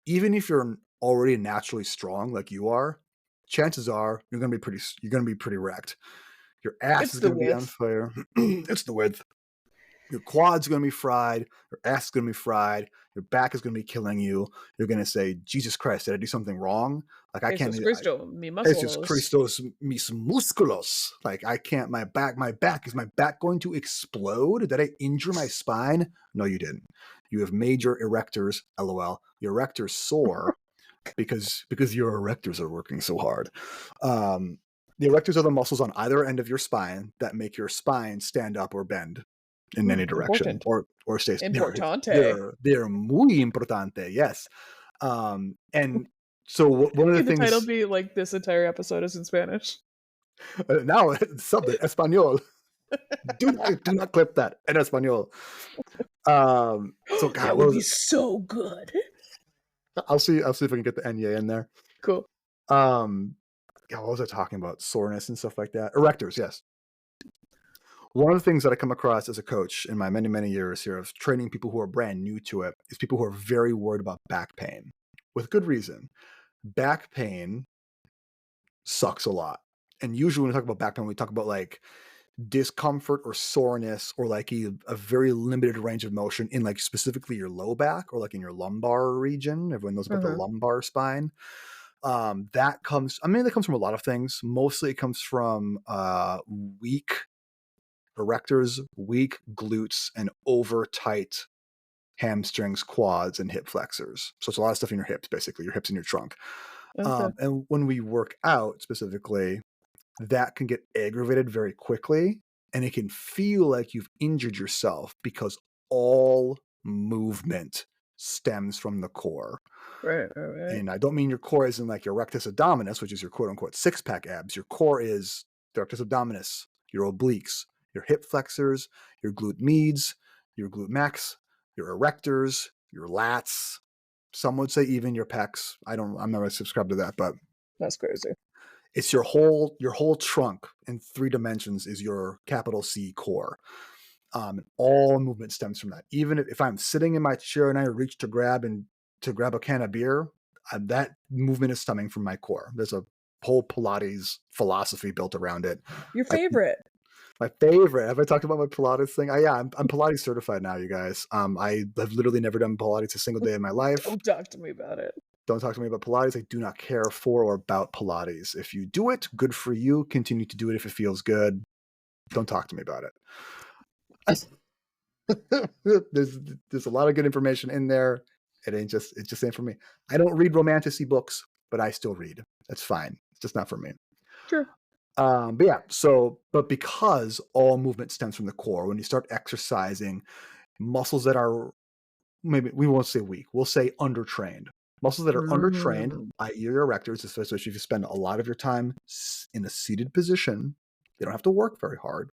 even if you're already naturally strong like you are, chances are you're gonna be pretty wrecked. Your ass It's is the gonna be on width. fire. It's the width. Your quad's gonna be fried. Your ass is gonna be fried. Your back is gonna be killing you. You're gonna say, Jesus Christ, did I do something wrong? Like I can't. Jesus Cristo, mi Jesus muscles. Christos mis musculos. Like I can't. Is my back going to explode? Did I injure my spine? No, you didn't. You have major erectors. LOL. Your erectors sore because your erectors are working so hard. The erectors are the muscles on either end of your spine that make your spine stand up or bend in any direction, Important. or stay. Importante. They're muy importante. Yes. And so one of the Could the title things be like this entire episode is in Spanish? now subbed espanol. Do not clip that en espanol. So God, That what would was be it? so good. I'll see if I can get the Enye in there. Cool. Yeah, what was I talking about? Soreness and stuff like that. Erectors, yes. One of the things that I come across as a coach in my many, many years here of training people who are brand new to it is people who are very worried about back pain with good reason. Back pain sucks a lot. And usually when we talk about back pain, we talk about like discomfort or soreness or like a very limited range of motion in like specifically your low back or like in your lumbar region. Everyone knows about the lumbar spine. That comes from a lot of things. Mostly it comes from weak erectors, weak glutes, and over tight hamstrings, quads, and hip flexors. So it's a lot of stuff in your hips, basically, your hips and your trunk. Okay. And when we work out specifically, that can get aggravated very quickly, and it can feel like you've injured yourself because all movement stems from the core. Right. And I don't mean your core isn't like your rectus abdominis, which is your quote unquote six pack abs. Your core is the rectus abdominis, your obliques, your hip flexors, your glute medius, your glute max, your erectors, your lats. Some would say even your pecs. I'm not subscribed to that, but That's crazy. it's your whole trunk in 3 dimensions is your capital C core. And all movement stems from that. Even if I'm sitting in my chair and I reach to grab a can of beer, that movement is stemming from my core. There's a whole Pilates philosophy built around it. Your favorite. My favorite. Have I talked about my Pilates thing? Yeah, I'm Pilates certified now, you guys. I have literally never done Pilates a single day in my life. Don't talk to me about it. Don't talk to me about Pilates. I do not care for or about Pilates. If you do it, good for you. Continue to do it if it feels good. Don't talk to me about it. There's a lot of good information in there. It just ain't for me. I don't read romantasy books, but I still read. That's fine. It's just not for me. Sure. But yeah, but because all movement stems from the core, when you start exercising muscles that are, maybe we won't say weak, we'll say undertrained. Muscles that are undertrained, i.e. your erectors, especially if you spend a lot of your time in a seated position, they don't have to work very hard.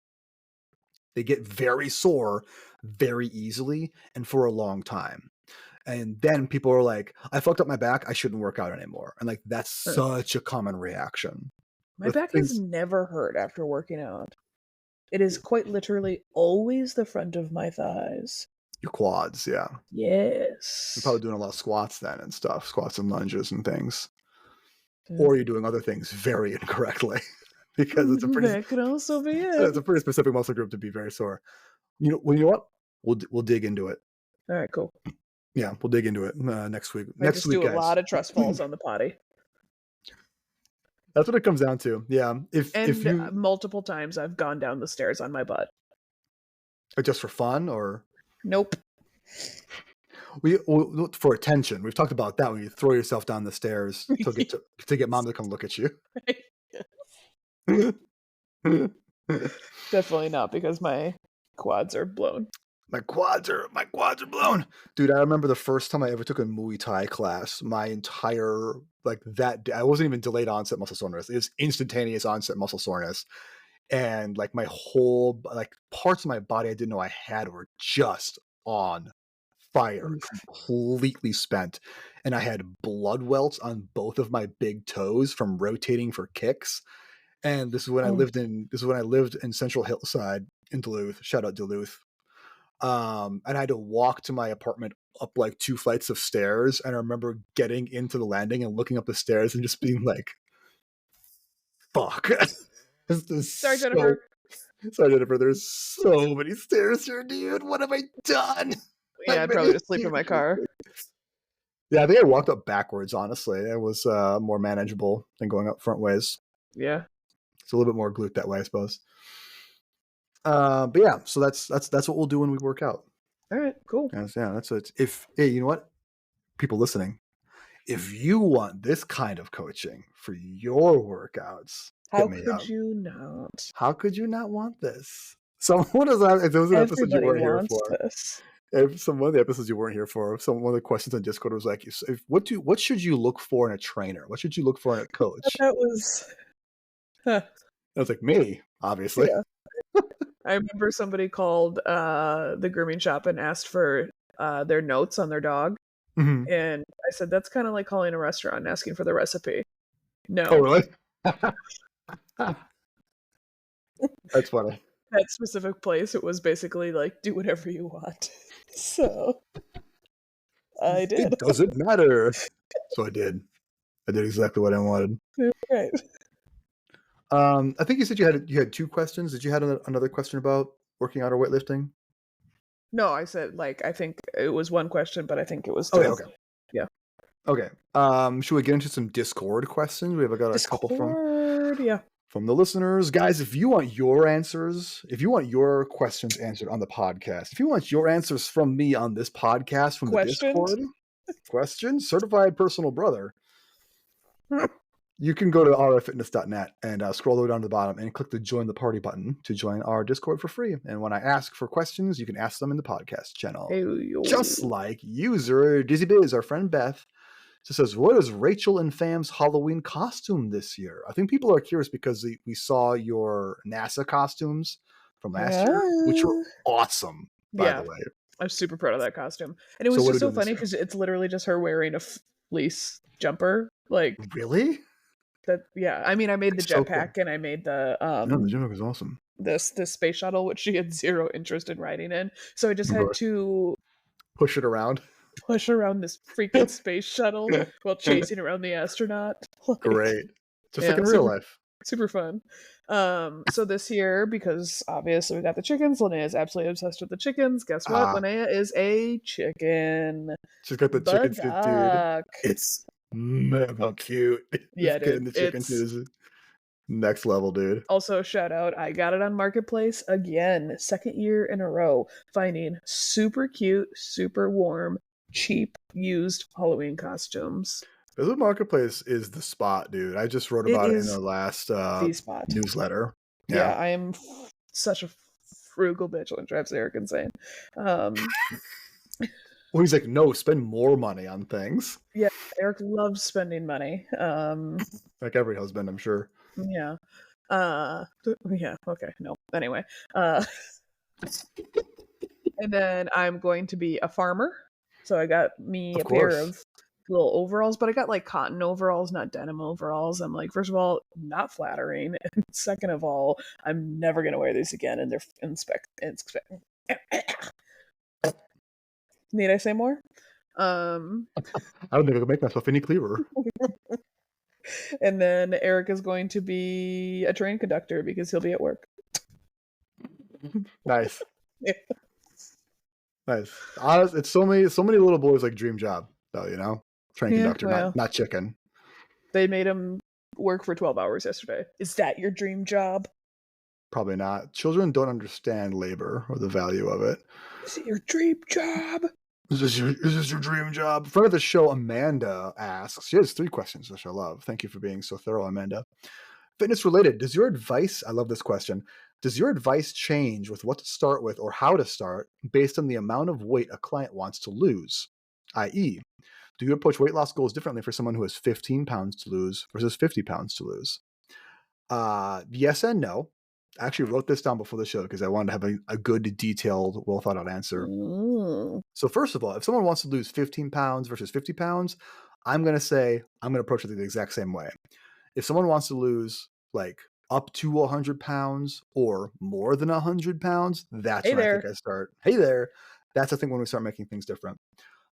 They get very sore very easily and for a long time. And then people are like, I fucked up my back, I shouldn't work out anymore. And like, that's such a common reaction. My back has never hurt after working out. It is quite literally always the front of my thighs. Your quads, yeah. Yes. You're probably doing a lot of squats then and stuff, squats and lunges and things. Or you're doing other things very incorrectly. Because it's a pretty, that could also be it. It's a pretty specific muscle group to be very sore. You know what? We'll dig into it. All right, cool. Yeah, we'll dig into it next week. I just do a lot of trust falls on the potty. That's what it comes down to. Yeah. If you multiple times I've gone down the stairs on my butt. Just for fun or? Nope. We for attention. We've talked about that when you throw yourself down the stairs to get mom to come look at you. Definitely not, because my quads are blown. My quads are blown. Dude, I remember the first time I ever took a Muay Thai class, my entire, like that day, I wasn't even delayed onset muscle soreness. It was instantaneous onset muscle soreness. And like my whole, like parts of my body I didn't know I had were just on fire, completely spent. And I had blood welts on both of my big toes from rotating for kicks. And this is when I lived in Central Hillside in Duluth. Shout out Duluth. And I had to walk to my apartment up like 2 flights of stairs. And I remember getting into the landing and looking up the stairs and just being like, fuck. Sorry, Jennifer. Sorry, Jennifer. There's so many stairs here, dude. What have I done? Yeah, I'd probably just sleep in my car. Yeah, I think I walked up backwards, honestly. It was more manageable than going up front ways. Yeah. It's a little bit more glute that way, I suppose. But yeah, so that's what we'll do when we work out. All right, cool. Yeah, that's it. Hey, you know what? People listening, if you want this kind of coaching for your workouts, how could you not? How could you not want this? Someone is if there was an episode you weren't here for. This. If one of the episodes you weren't here for, one of the questions on Discord was like, what should you look for in a trainer? What should you look for in a coach? That was I was like, me, obviously. Yeah. I remember somebody called the grooming shop and asked for their notes on their dog. Mm-hmm. And I said, that's kind of like calling a restaurant and asking for the recipe. No. Oh, really? That's funny. That specific place, it was basically like, do whatever you want. So I did. It doesn't matter. So I did. I did exactly what I wanted. Right. I think you said you had 2 questions. Did you have another question about working out or weightlifting? No, I said I think it was 1 question, but I think it was 2. Okay. Yeah. Okay. Should we get into some Discord questions? We've got a couple from the listeners. Guys, if you want your answers, if you want your questions answered on the podcast, if you want your answers from me on this podcast from the Discord, questions, certified personal brother, you can go to rffitness.net and scroll down to the bottom and click the join the party button to join our Discord for free. And when I ask for questions, you can ask them in the podcast channel. Just like user Dizzy Biz, our friend Beth, says, what is Rachael and Fam's Halloween costume this year? I think people are curious because we saw your NASA costumes from last year, which were awesome, by the way. I'm super proud of that costume. And it was just so funny because it's literally just her wearing a fleece jumper. Like, really? That, yeah. I mean, I made the jetpack and I made the the jetpack was awesome. This space shuttle, which she had zero interest in riding in. So I just had to push around this freaking space shuttle while chasing around the astronaut. Great. Just like in real life. Super fun. So this year, because obviously we got the chickens, Linnea is absolutely obsessed with the chickens. Guess what? Linnea is a chicken. She's got the chicken suit, dude. It's mega cute. Yeah, dude. The chicken suit is next level, dude. Also, shout out, I got it on Marketplace again, 2nd year in a row, finding super cute, super warm cheap used Halloween costumes. Visible Marketplace is the spot, dude. I just wrote It about it in is the last the spot. newsletter. Yeah, I am such a frugal bitch when it drives Eric insane. Well, he's like, no, spend more money on things. Yeah, Eric loves spending money. Like every husband, I'm sure. Yeah. Yeah, okay, no. Anyway. And then I'm going to be a farmer. So I got me Of a pair course. of little overalls, but I got like cotton overalls, not denim overalls. I'm like, first of all, not flattering. And second of all, I'm never going to wear these again. And they're Need I say more? I don't think I can make myself any clearer. And then Eric is going to be a train conductor because he'll be at work. Nice. Yeah. Nice. Honest, it's so many little boys like dream job though, you know? Train conductor, well, not chicken. They made him work for 12 hours yesterday. Is that your dream job? Probably not. Children don't understand labor or the value of it. Is it your dream job? Is this your dream job? Friend of the show, Amanda asks, she has 3 questions, which I love. Thank you for being so thorough, Amanda. Fitness related, does your advice, I love this question, does your advice change with what to start with or how to start based on the amount of weight a client wants to lose? I.e., do you approach weight loss goals differently for someone who has 15 pounds to lose versus 50 pounds to lose? Yes and no. I actually wrote this down before the show because I wanted to have a good, detailed, well thought out answer. So first of all, if someone wants to lose 15 pounds versus 50 pounds, I'm going to approach it the exact same way. If someone wants to lose like up to 100 pounds or more than 100 pounds, that's when I think I start. Hey there. That's I think when we start making things different.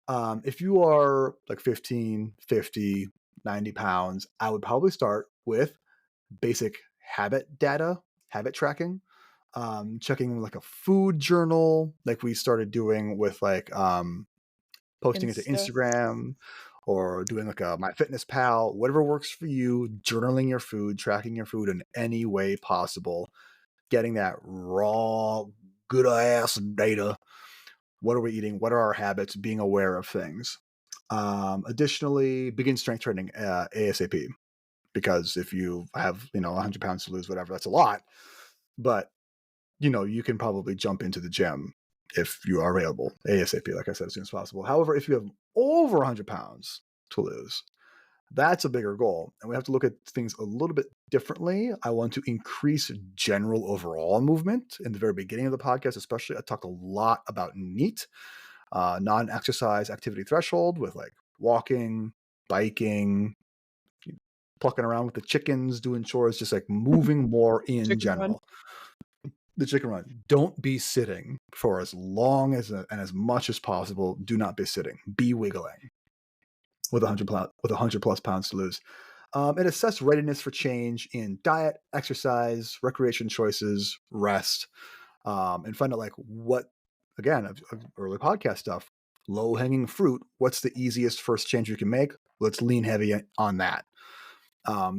If you are like 15, 50, 90 pounds, I would probably start with basic habit data, habit tracking, checking like a food journal, like we started doing with like posting it to Instagram or doing like a MyFitnessPal, whatever works for you, journaling your food, tracking your food in any way possible, getting that raw, good ass data. What are we eating? What are our habits? Being aware of things. Additionally, begin strength training ASAP. Because if you have, 100 pounds to lose, whatever, that's a lot. But, you can probably jump into the gym if you are available ASAP, like I said, as soon as possible. However, if you have over 100 pounds to lose, that's a bigger goal. And we have to look at things a little bit differently. I want to increase general overall movement. In the very beginning of the podcast, especially, I talked a lot about NEAT, non-exercise activity threshold, with like walking, biking, plucking around with the chickens, doing chores, just like moving more in general. The chicken run. Don't be sitting for as long as and as much as possible. Do not be sitting. Be wiggling with 100 plus pounds to lose. And assess readiness for change in diet, exercise, recreation choices, rest, and find out like what, again, early podcast stuff, low hanging fruit. What's the easiest first change we can make? Let's lean heavy on that.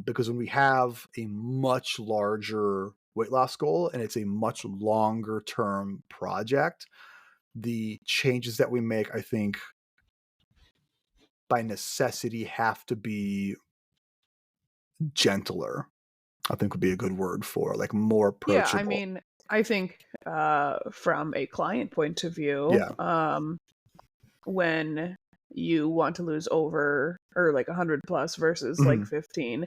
Because when we have a much larger weight loss goal and it's a much longer term project, the changes that we make, I think, by necessity have to be gentler. I think would be a good word for like more approachable. Yeah, I mean, I think from a client point of view, when you want to lose over or like 100 plus versus like 15,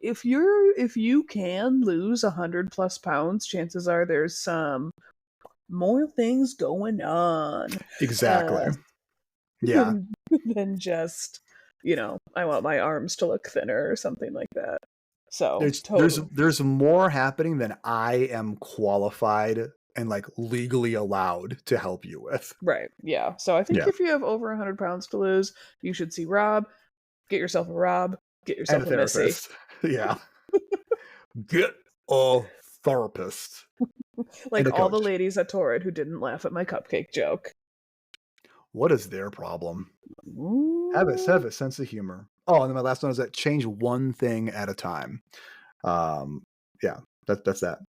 if you can lose 100 plus pounds, chances are there's some more things going on. Exactly. Yeah. Than just, I want my arms to look thinner or something like that. So there's more happening than I am qualified and like legally allowed to help you with. Right. Yeah. So I think if you have over 100 pounds to lose, you should see Rob. Get yourself a Rob. Get yourself and a therapist. Missy. Yeah. Get a therapist. Like all the ladies at Torrid who didn't laugh at my cupcake joke. What is their problem? Have a sense of humor. Oh, and then my last one is that change one thing at a time. Yeah, that's that.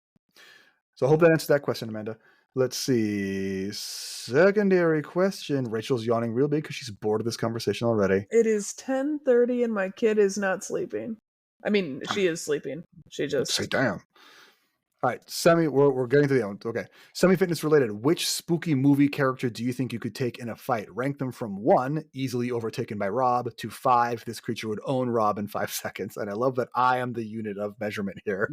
So I hope that answers that question, Amanda. Let's see. Secondary question. Rachel's yawning real big because she's bored of this conversation already. It is 10:30 and my kid is not sleeping. I mean, she is sleeping. She Say just damn. All right, we're getting to the end. Okay. Semi-fitness related. Which spooky movie character do you think you could take in a fight? Rank them from 1, easily overtaken by Rob, to 5, this creature would own Rob in 5 seconds. And I love that I am the unit of measurement here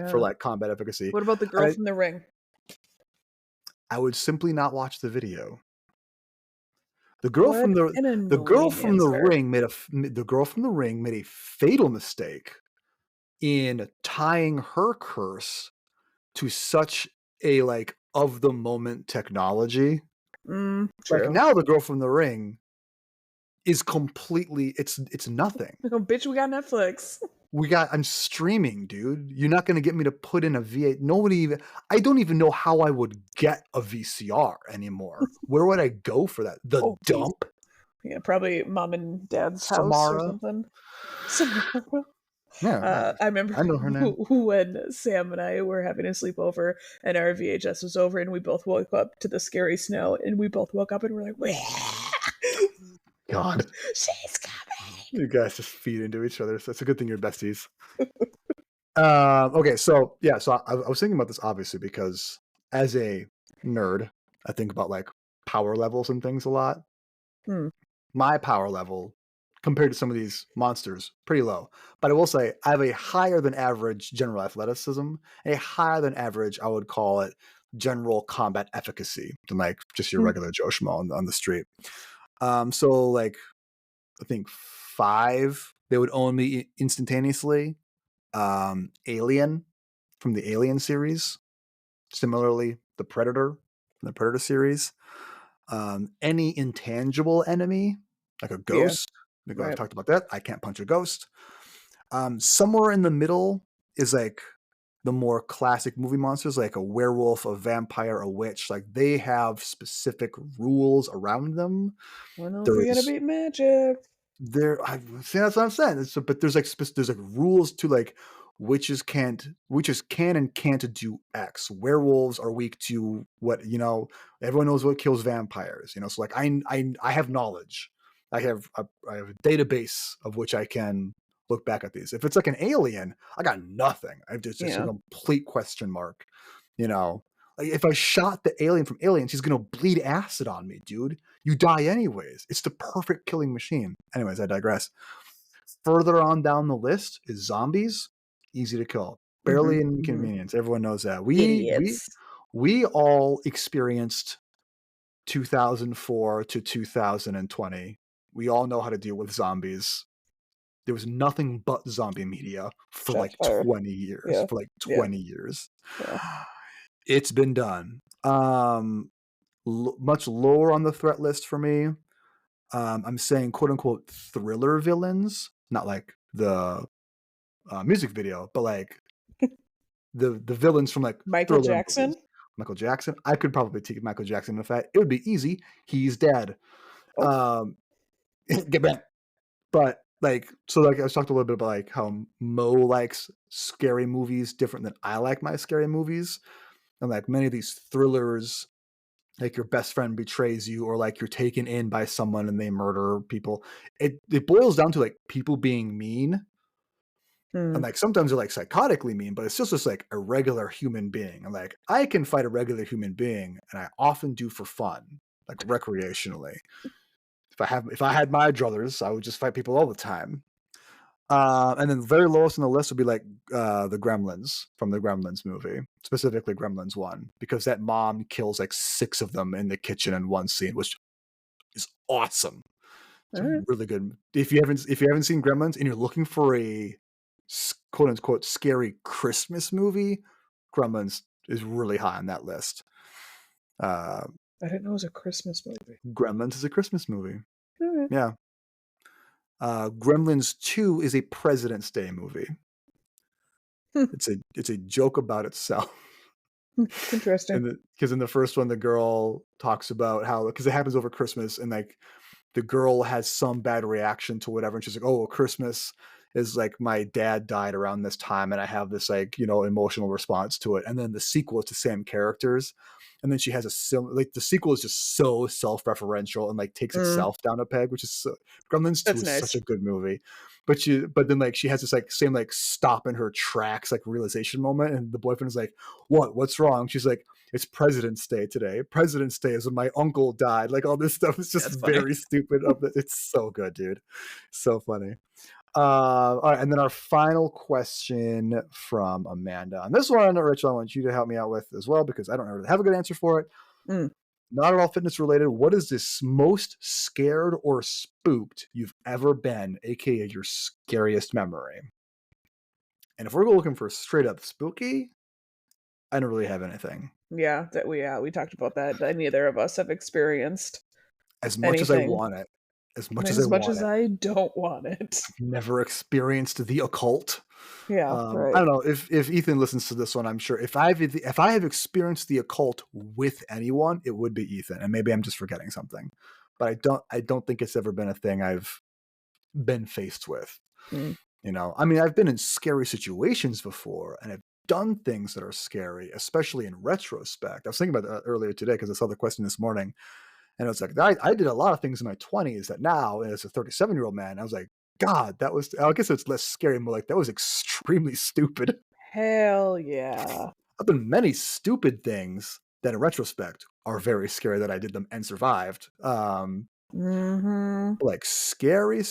for yeah. like combat efficacy. What about the girl And from The Ring? I would simply not watch the video. What an The girl annoying from the answer. ring made a fatal mistake in tying her curse to such a like of the moment technology. Like True. now the girl from the ring is completely it's nothing. Oh, bitch, we got Netflix. I'm streaming, dude. You're not going to get me to put in a V8. I don't even know how I would get a VCR anymore. Where would I go for that? The Oh, geez. dump? Yeah, probably mom and dad's house or Samara? something. Samara. Yeah, I remember I know her name. when Sam and I were having a sleepover and our VHS was over and we both woke up to the scary snow and we both woke up and we're like, God. she's coming. You guys just feed into each other. So it's a good thing you're besties. Okay, so yeah, so I was thinking about this obviously because as a nerd, I think about like power levels and things a lot. My power level compared to some of these monsters, pretty low. But I will say I have a higher than average general athleticism, a higher than average, I would call it general combat efficacy than like just your regular Joe Schmo on the street. So like I think 5, they would own me instantaneously. Alien from the Alien series. Similarly, the Predator from the Predator series. Any intangible enemy, like a Yeah, ghost. I've right. talked about that. I can't punch a ghost. Somewhere in the middle is like the more classic movie monsters, like a werewolf, a vampire, a witch. Like they have specific rules around them. Well, don't forget to beat magic. I see that's what I'm saying. But there's like rules to like witches can and can't do X. Werewolves are weak to what everyone knows what kills vampires. So like I have knowledge. I have a database of which I can look back at these. If it's like an alien, I got nothing. I just a complete question mark. Like if I shot the alien from Aliens, he's gonna bleed acid on me, dude. You die anyways. It's the perfect killing machine. Anyways, I digress. Further on down the list is zombies. Easy to kill. Barely an inconvenience. Everyone knows that. Idiots. We all experienced 2004 to 2020. We all know how to deal with zombies. There was nothing but zombie media for like 20 years. Yeah. For like 20 years. Yeah. It's been done. Much lower on the threat list for me. I'm saying quote unquote thriller villains, not like the music video, but like the villains from like Michael Jackson. Movies. Michael Jackson. I could probably take Michael Jackson in a fight. It would be easy. He's dead. Get back. But like, so like I was talking a little bit about like how Mo likes scary movies different than I like my scary movies. And like many of these thrillers, like your best friend betrays you or like you're taken in by someone and they murder people. It boils down to like people being mean. And like sometimes they're like psychotically mean, but it's just like a regular human being. And like I can fight a regular human being and I often do for fun, like recreationally. If I had my druthers, I would just fight people all the time. And then very lowest on the list would be like the Gremlins from the Gremlins movie, specifically Gremlins 1, because that mom kills like 6 of them in the kitchen in one scene, which is awesome. It's really good. If you haven't seen Gremlins and you're looking for a quote unquote scary Christmas movie, Gremlins is really high on that list. I didn't know it was a Christmas movie. Gremlins is a Christmas movie. Yeah. Gremlins 2 is a President's Day movie. It's a joke about itself. Interesting. Because in the first one, the girl talks about how, because it happens over Christmas, and like the girl has some bad reaction to whatever, and she's like, "Oh, Christmas," is like my dad died around this time, and I have this like, you know, emotional response to it. And then the sequel is the same characters. And then she has like the sequel is just so self-referential and like takes itself down a peg, which is Gremlins 2 That's is such nice. a good movie. But then like she has this like same like stop in her tracks like realization moment, and the boyfriend is like, what's wrong? She's like, it's President's Day today. President's Day is when my uncle died. Like all this stuff is just That's funny. very stupid. It's so good, dude. So funny. All right, and then our final question from Amanda. And this one, Rachel, I want you to help me out with as well, because I don't really have a good answer for it. Not at all fitness related. What is this most scared or spooked you've ever been, aka your scariest memory? And if we're looking for straight up spooky, I don't really have anything. Yeah, we talked about that. Neither of us have experienced As much as I anything. want it. As much as I As much want as it. I don't want it. Never experienced the occult. Yeah, right. I don't know if Ethan listens to this one. I'm sure if I have experienced the occult with anyone, it would be Ethan, and maybe I'm just forgetting something. But I don't think it's ever been a thing I've been faced with. You know, I mean, I've been in scary situations before, and I've done things that are scary, especially in retrospect. I was thinking about that earlier today because I saw the question this morning. And it's like, I did a lot of things in my 20s that now, as a 37-year-old man, I was like, God, that was, I guess it's less scary, but like, that was extremely stupid. Hell yeah. I've done many stupid things that in retrospect are very scary that I did them and survived. Like scary.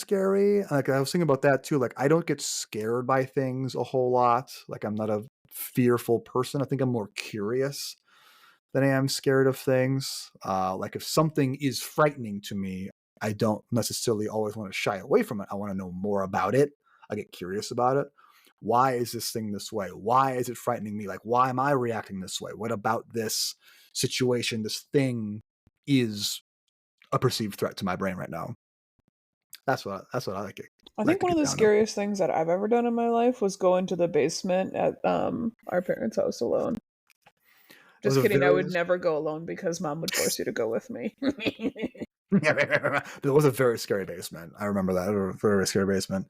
Like I was thinking about that too. Like I don't get scared by things a whole lot. Like I'm not a fearful person. I think I'm more curious than I am scared of things. Like if something is frightening to me, I don't necessarily always want to shy away from it. I want to know more about it. I get curious about it. Why is this thing this way? Why is it frightening me? Like, why am I reacting this way? What about this situation, this thing is a perceived threat to my brain right now? That's what I like it. I think one of the scariest things that I've ever done in my life was go into the basement at our parents' house alone. Just kidding, I would never go alone because mom would force you to go with me. There was a very scary basement. I remember that. A very scary basement.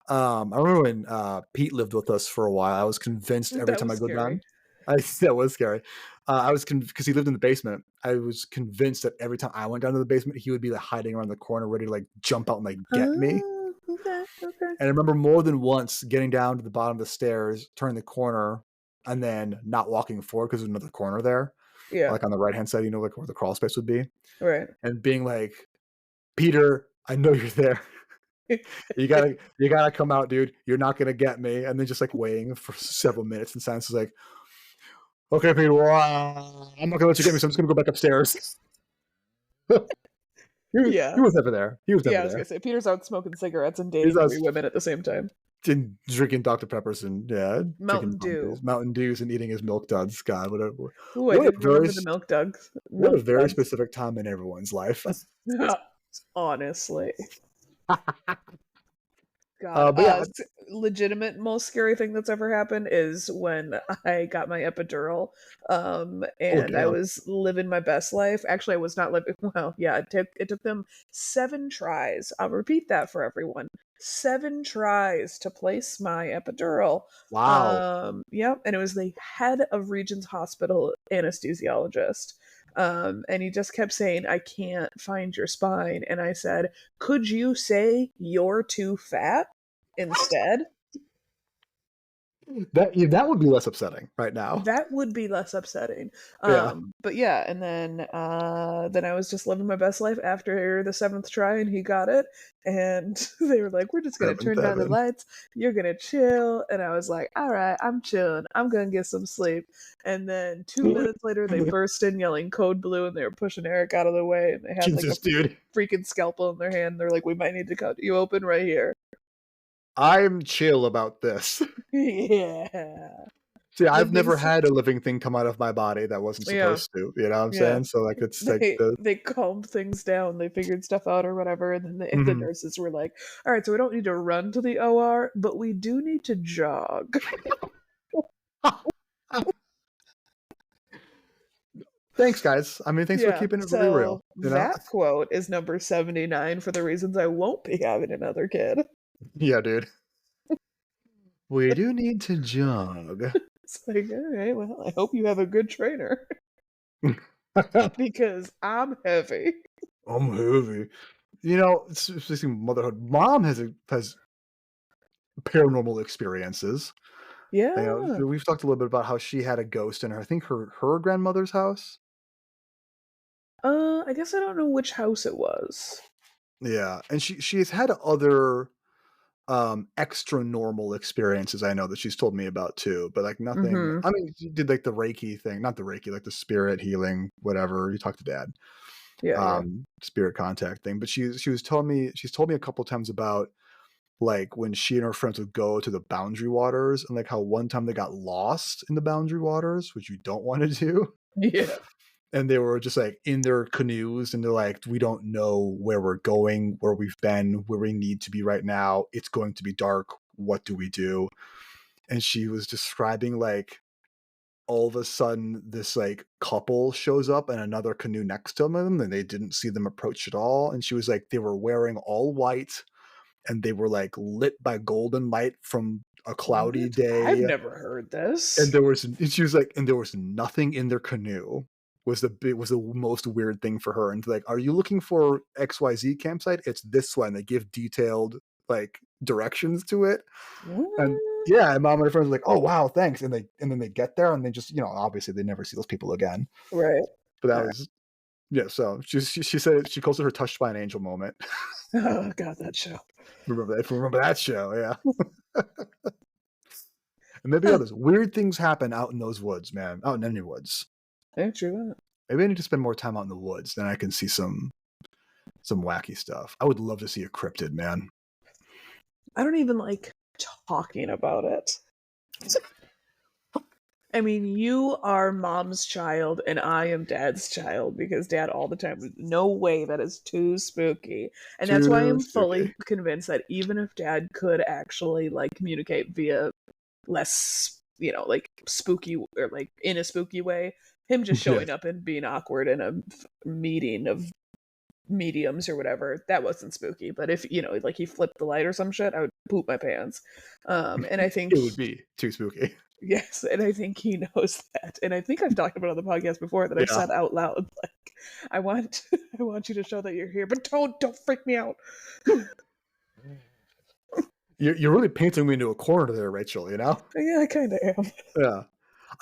I remember when Pete lived with us for a while. I was convinced every time I go down. That was scary. I was because he lived in the basement. I was convinced that every time I went down to the basement, he would be like hiding around the corner, ready to like jump out and like get me. Okay. And I remember more than once getting down to the bottom of the stairs, turning the corner, and then not walking forward because there's another corner there. Yeah. Like on the right hand side, you know, like where the crawl space would be. Right. And being like, Peter, I know you're there. You gotta come out, dude. You're not gonna get me. And then just like waiting for several minutes in silence is like, okay, Peter, well, I'm not gonna let you get me, so I'm just gonna go back upstairs. He was never there. He was never there. I was gonna say Peter's out smoking cigarettes and dating 3 women at the same time. And drinking Dr. Peppers and Mountain Dews and eating his milk duds. God, whatever. Ooh, I didn't remember the milk duds. What a very specific time in everyone's life. Honestly. God, but legitimate most scary thing that's ever happened is when I got my epidural, and I was living my best life. Actually, I was not living well. Yeah, it took them 7 tries. I'll repeat that for everyone. 7 tries to place my epidural. Wow. Yep, and it was the head of Regent's Hospital anesthesiologist. And he just kept saying, I can't find your spine. And I said, could you say you're too fat instead? That would be less upsetting right now. That would be less upsetting. But yeah, and then I was just living my best life after the 7th try, and he got it. And they were like, we're just going to turn down the lights. You're going to chill. And I was like, all right, I'm chilling. I'm going to get some sleep. And then 2 minutes later, they burst in yelling code blue, and they were pushing Eric out of the way. And they had like a freaking scalpel in their hand. They're like, we might need to cut you open right here. I'm chill about this. Yeah. See, I've never had a living thing come out of my body that wasn't supposed to. You know what I'm saying? So like, it's they calmed things down. They figured stuff out or whatever, and then the nurses were like, "All right, so we don't need to run to the OR, but we do need to jog." Thanks, guys. I mean, thanks for keeping it really real. You know? That quote is number 79 for the reasons I won't be having another kid. Yeah, dude. We do need to jog. It's like, all right, well, I hope you have a good trainer because I'm heavy. I'm heavy. You know, speaking of motherhood, mom has paranormal experiences. You know, Yeah. so we've talked a little bit about how she had a ghost in her. I think her grandmother's house. I guess I don't know which house it was. Yeah, and she has had other extra normal experiences I know that she's told me about too, but like nothing. Mm-hmm. I mean, she did like the Reiki thing, not the Reiki, like the spirit healing, whatever. You talk to dad, Yeah, yeah. spirit contact thing. But she's told me a couple times about like when she and her friends would go to the boundary waters and like how one time they got lost in the boundary waters, which you don't want to do. Yeah. And they were just like in their canoes and they're like, we don't know where we're going, where we've been, where we need to be right now. It's going to be dark. What do we do? And she was describing like all of a sudden this like couple shows up and another canoe next to them and they didn't see them approach at all. And she was like, they were wearing all white and they were like lit by golden light from a cloudy What? I've day. never heard And this. she was like, and there was nothing in their canoe was the most weird thing for her. And like, are you looking for XYZ campsite? It's this one. They give detailed like directions to it. And What? yeah, and mom and her friends were like, oh wow, thanks. And then they get there and they just, you know, obviously they never see those people again. Right. But that All right. was yeah, so she said she calls it her touched by an angel moment. Oh God, that show. Remember that show, yeah. And maybe Huh. others. Weird things happen out in those woods, man. Out in any woods. Yeah, true. Maybe I need to spend more time out in the woods. Then I can see some wacky stuff. I would love to see a cryptid, man. I don't even like talking about it. I mean, you are mom's child and I am dad's child because dad all the time was no way that is too spooky. And that's why Too I'm spooky. fully convinced that even if dad could actually like communicate via less, you know, like spooky or like in a spooky way, him just showing Yes. up and being awkward in a meeting of mediums or whatever, that wasn't spooky. But if, you know, like he flipped the light or some shit, I would poop my pants. And I think It would be too spooky. yes, and I think he knows that. And I think I've talked about it on the podcast before that I've Yeah. said out loud, like, I want I want you to show that you're here, but don't freak me out. You're really painting me into a corner there, Rachel, you know? Yeah, I kinda am. Yeah.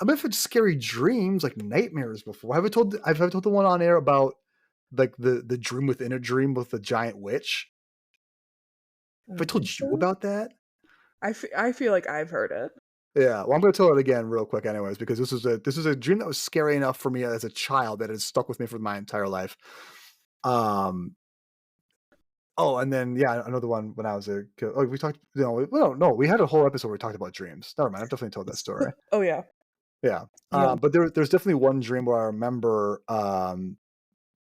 I've had scary dreams, like nightmares before. I've told the one on air about like the dream within a dream with the giant witch. I Have I don't think told you so. about that? I feel like I've heard it. Yeah, well, I'm gonna tell it again real quick anyways, because this is a dream that was scary enough for me as a child that has stuck with me for my entire life. Um, oh, and then, yeah, another one when I was a kid. Oh, we talked, you know, no, we had a whole episode where we talked about dreams. Never mind, I've definitely told that story. Oh yeah. Yeah. Yeah. But there's definitely one dream where I remember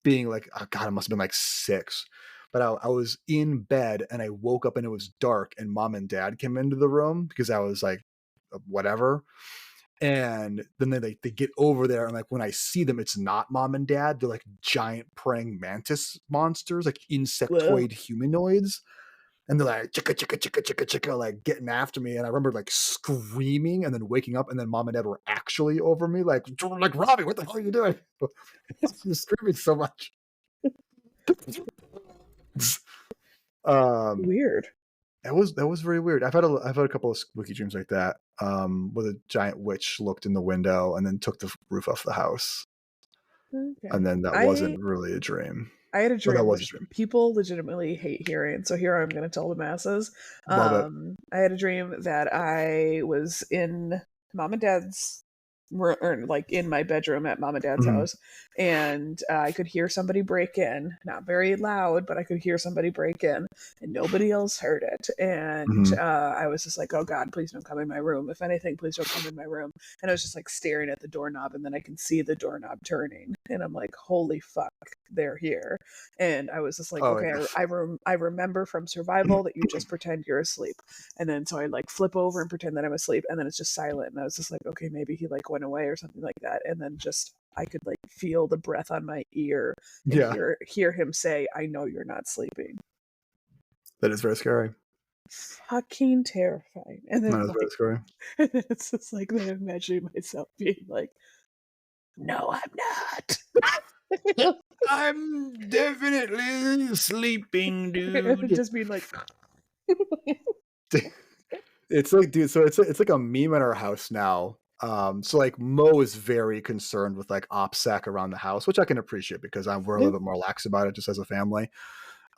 being like, oh God, it must have been like 6. But I was in bed and I woke up and it was dark and mom and dad came into the room because I was like, whatever. And then they get over there and like when I see them, it's not mom and dad. They're like giant praying mantis monsters, like Well, insectoid humanoids. And they're like chicka chicka chicka chicka chicka, like getting after me. And I remember like screaming and then waking up, and then mom and dad were actually over me, like Robbie, what the hell are you doing? You're screaming so much. um, weird. that was very weird. I've had a couple of spooky dreams like that. Where the giant witch looked in the window and then took the roof off the house, Okay. and then that I wasn't really a dream. I had a Or that dream was a which dream. people legitimately hate hearing, so here I'm going to tell the masses. Love it. I had a dream that I was in mom and dad's or like in my bedroom at mom and dad's Mhm. house, and I could hear somebody break in, not very loud, but I could hear somebody break in, and nobody else heard it. And Mhm. I was just like, oh God, please don't come in my room. If anything, please don't come in my room. And I was just like staring at the doorknob, and then I can see the doorknob turning, and I'm like, holy fuck, they're here. And I was just like, Oh okay, yeah. I remember from survival that you just pretend you're asleep. And then so I like flip over and pretend that I'm asleep, and then it's just silent. And I was just like, okay, maybe he like went away or something like that. And then just I could like feel the breath on my ear and Yeah, hear him say, I know you're not sleeping. that is very scary. fucking terrifying. And That then was very like, scary. and then it's just like then imagining myself being like, no, I'm not. I'm definitely sleeping, And then dude. just being like, It's like, dude, so it's like a meme in our house now. So like Mo is very concerned with like OPSEC around the house, which I can appreciate because we're a yeah. little bit more lax about it just as a family.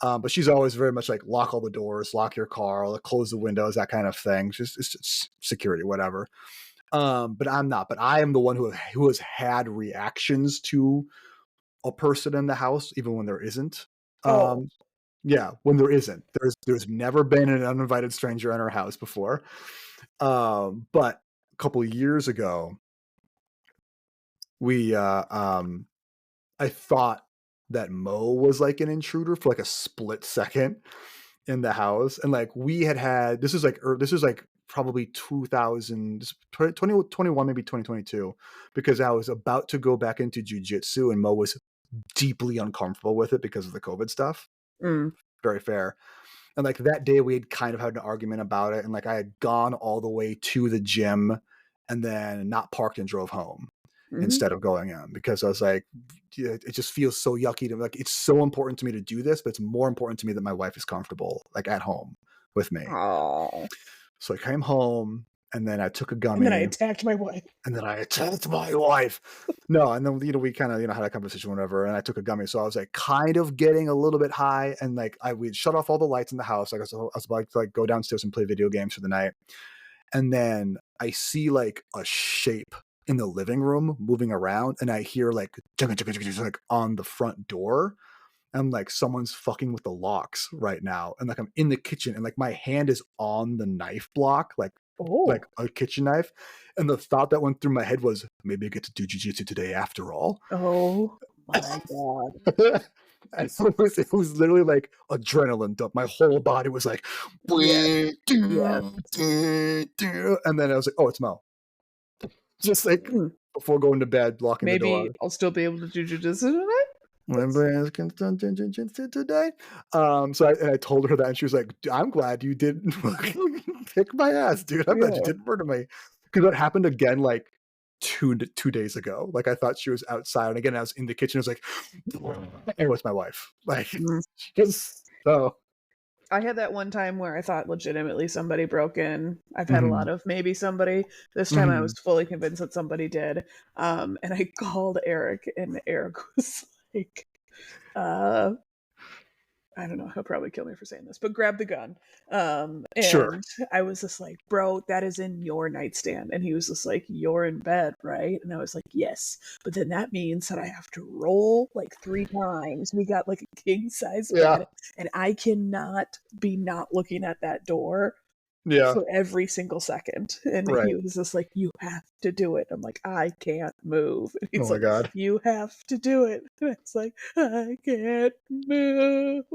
But she's always very much like lock all the doors, lock your car, like, close the windows, that kind of thing. It's just security, whatever. But I'm not. But I am the one who has had reactions to a person in the house, even when there isn't. Oh. Yeah, when there isn't. There's never been an uninvited stranger in our house before. But a couple of years ago, we I thought that Mo was like an intruder for like a split second in the house. And like we had this was like probably 2021, maybe 2022, because I was about to go back into jujitsu and Mo was deeply uncomfortable with it because of the COVID stuff. Mm. Very fair. And like that day we had kind of had an argument about it. And like I had gone all the way to the gym and then not parked and drove home Mm-hmm. instead of going in because I was like, yeah, it just feels so yucky to like, it's so important to me to do this, but it's more important to me that my wife is comfortable, like at home with me. Oh. So I came home and then I took a And then I gummy attacked my wife. and then I attacked my wife. No, and then we kind of had a conversation, whatever, and I took a gummy, so I was like kind of getting a little bit high, and like we'd shut off all the lights in the house. Like I was about to like go downstairs and play video games for the night, and then I see like a shape in the living room moving around, and I hear like like on the front door. I'm like, someone's fucking with the locks right now. And like, I'm in the kitchen and like my hand is on the knife block, like Oh. a kitchen knife. And the thought that went through my head was maybe I get to do jujitsu today after all. Oh my god. And it was literally like adrenaline dump. My whole body was like, Yeah. Yeah. and then I was like, oh, it's Mo. Just like Mm. before going to bed, locking the Maybe door. I'll still be able to do jujitsu tonight. Today. So I told her that, and she was like, "I'm glad you didn't kick my ass, dude. I'm glad you Yeah. didn't murder me." Because that happened again, like two days ago. Like I thought she was outside, and again I was in the kitchen. I was like, "And it was my wife." Like, Mm. just so. I had that one time where I thought legitimately somebody broke in. I've had a lot of maybe somebody. This time I was fully convinced that somebody did. And I called Eric, and Eric was like, I don't know, he'll probably kill me for saying this, but grab the gun. Sure. And I was just like, bro, that is in your nightstand. And he was just like, you're in bed, right? And I was like, yes. But then that means that I have to roll like 3 times. We got like a king size Yeah. bed, and I cannot be not looking at that door Yeah. for every single second. And Right. he was just like, you have to do it. I'm like, I can't move. And he's Oh my like, God. you have to do it. And it's like, I can't move.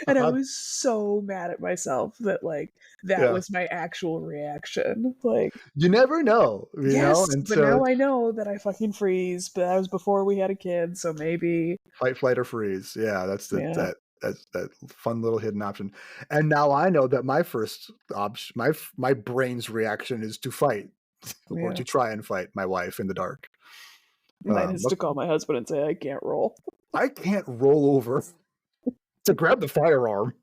And I was so mad at myself that like that Yeah. was my actual reaction. Like, You never know, you know? yes, And but so now I know that I fucking freeze, but that was before we had a kid, so maybe fight, flight, or freeze. Yeah, that's yeah. that's that fun little hidden option. And now I know that my first option, my brain's reaction is to fight or Yeah. to try and fight my wife in the dark. Mine is Look, to call my husband and say I can't roll. I can't roll over to grab the firearm.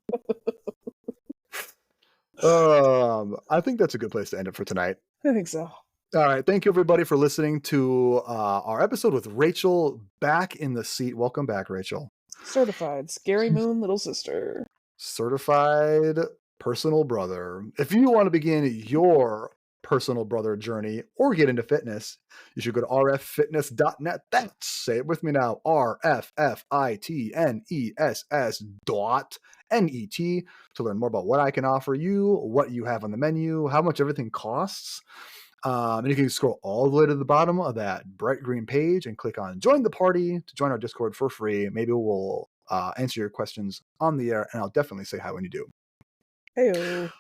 I think that's a good place to end it for tonight. I think so. All right. Thank you, everybody, for listening to our episode with Rachel back in the seat. Welcome back, Rachel. Certified Scary Moon little sister. Certified personal brother. If you want to begin your personal brother journey or get into fitness, you should go to rffitness.net. That's, say it with me now, rffitness.net to learn more about what I can offer you, what you have on the menu, how much everything costs. And you can scroll all the way to the bottom of that bright green page and click on join the party to join our Discord for free. Maybe we'll answer your questions on the air, and I'll definitely say hi when you do. Heyo.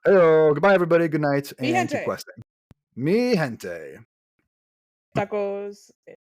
Heyo. Goodbye, everybody. Good night, Mi and keep gente. questing. Mi gente. Tacos.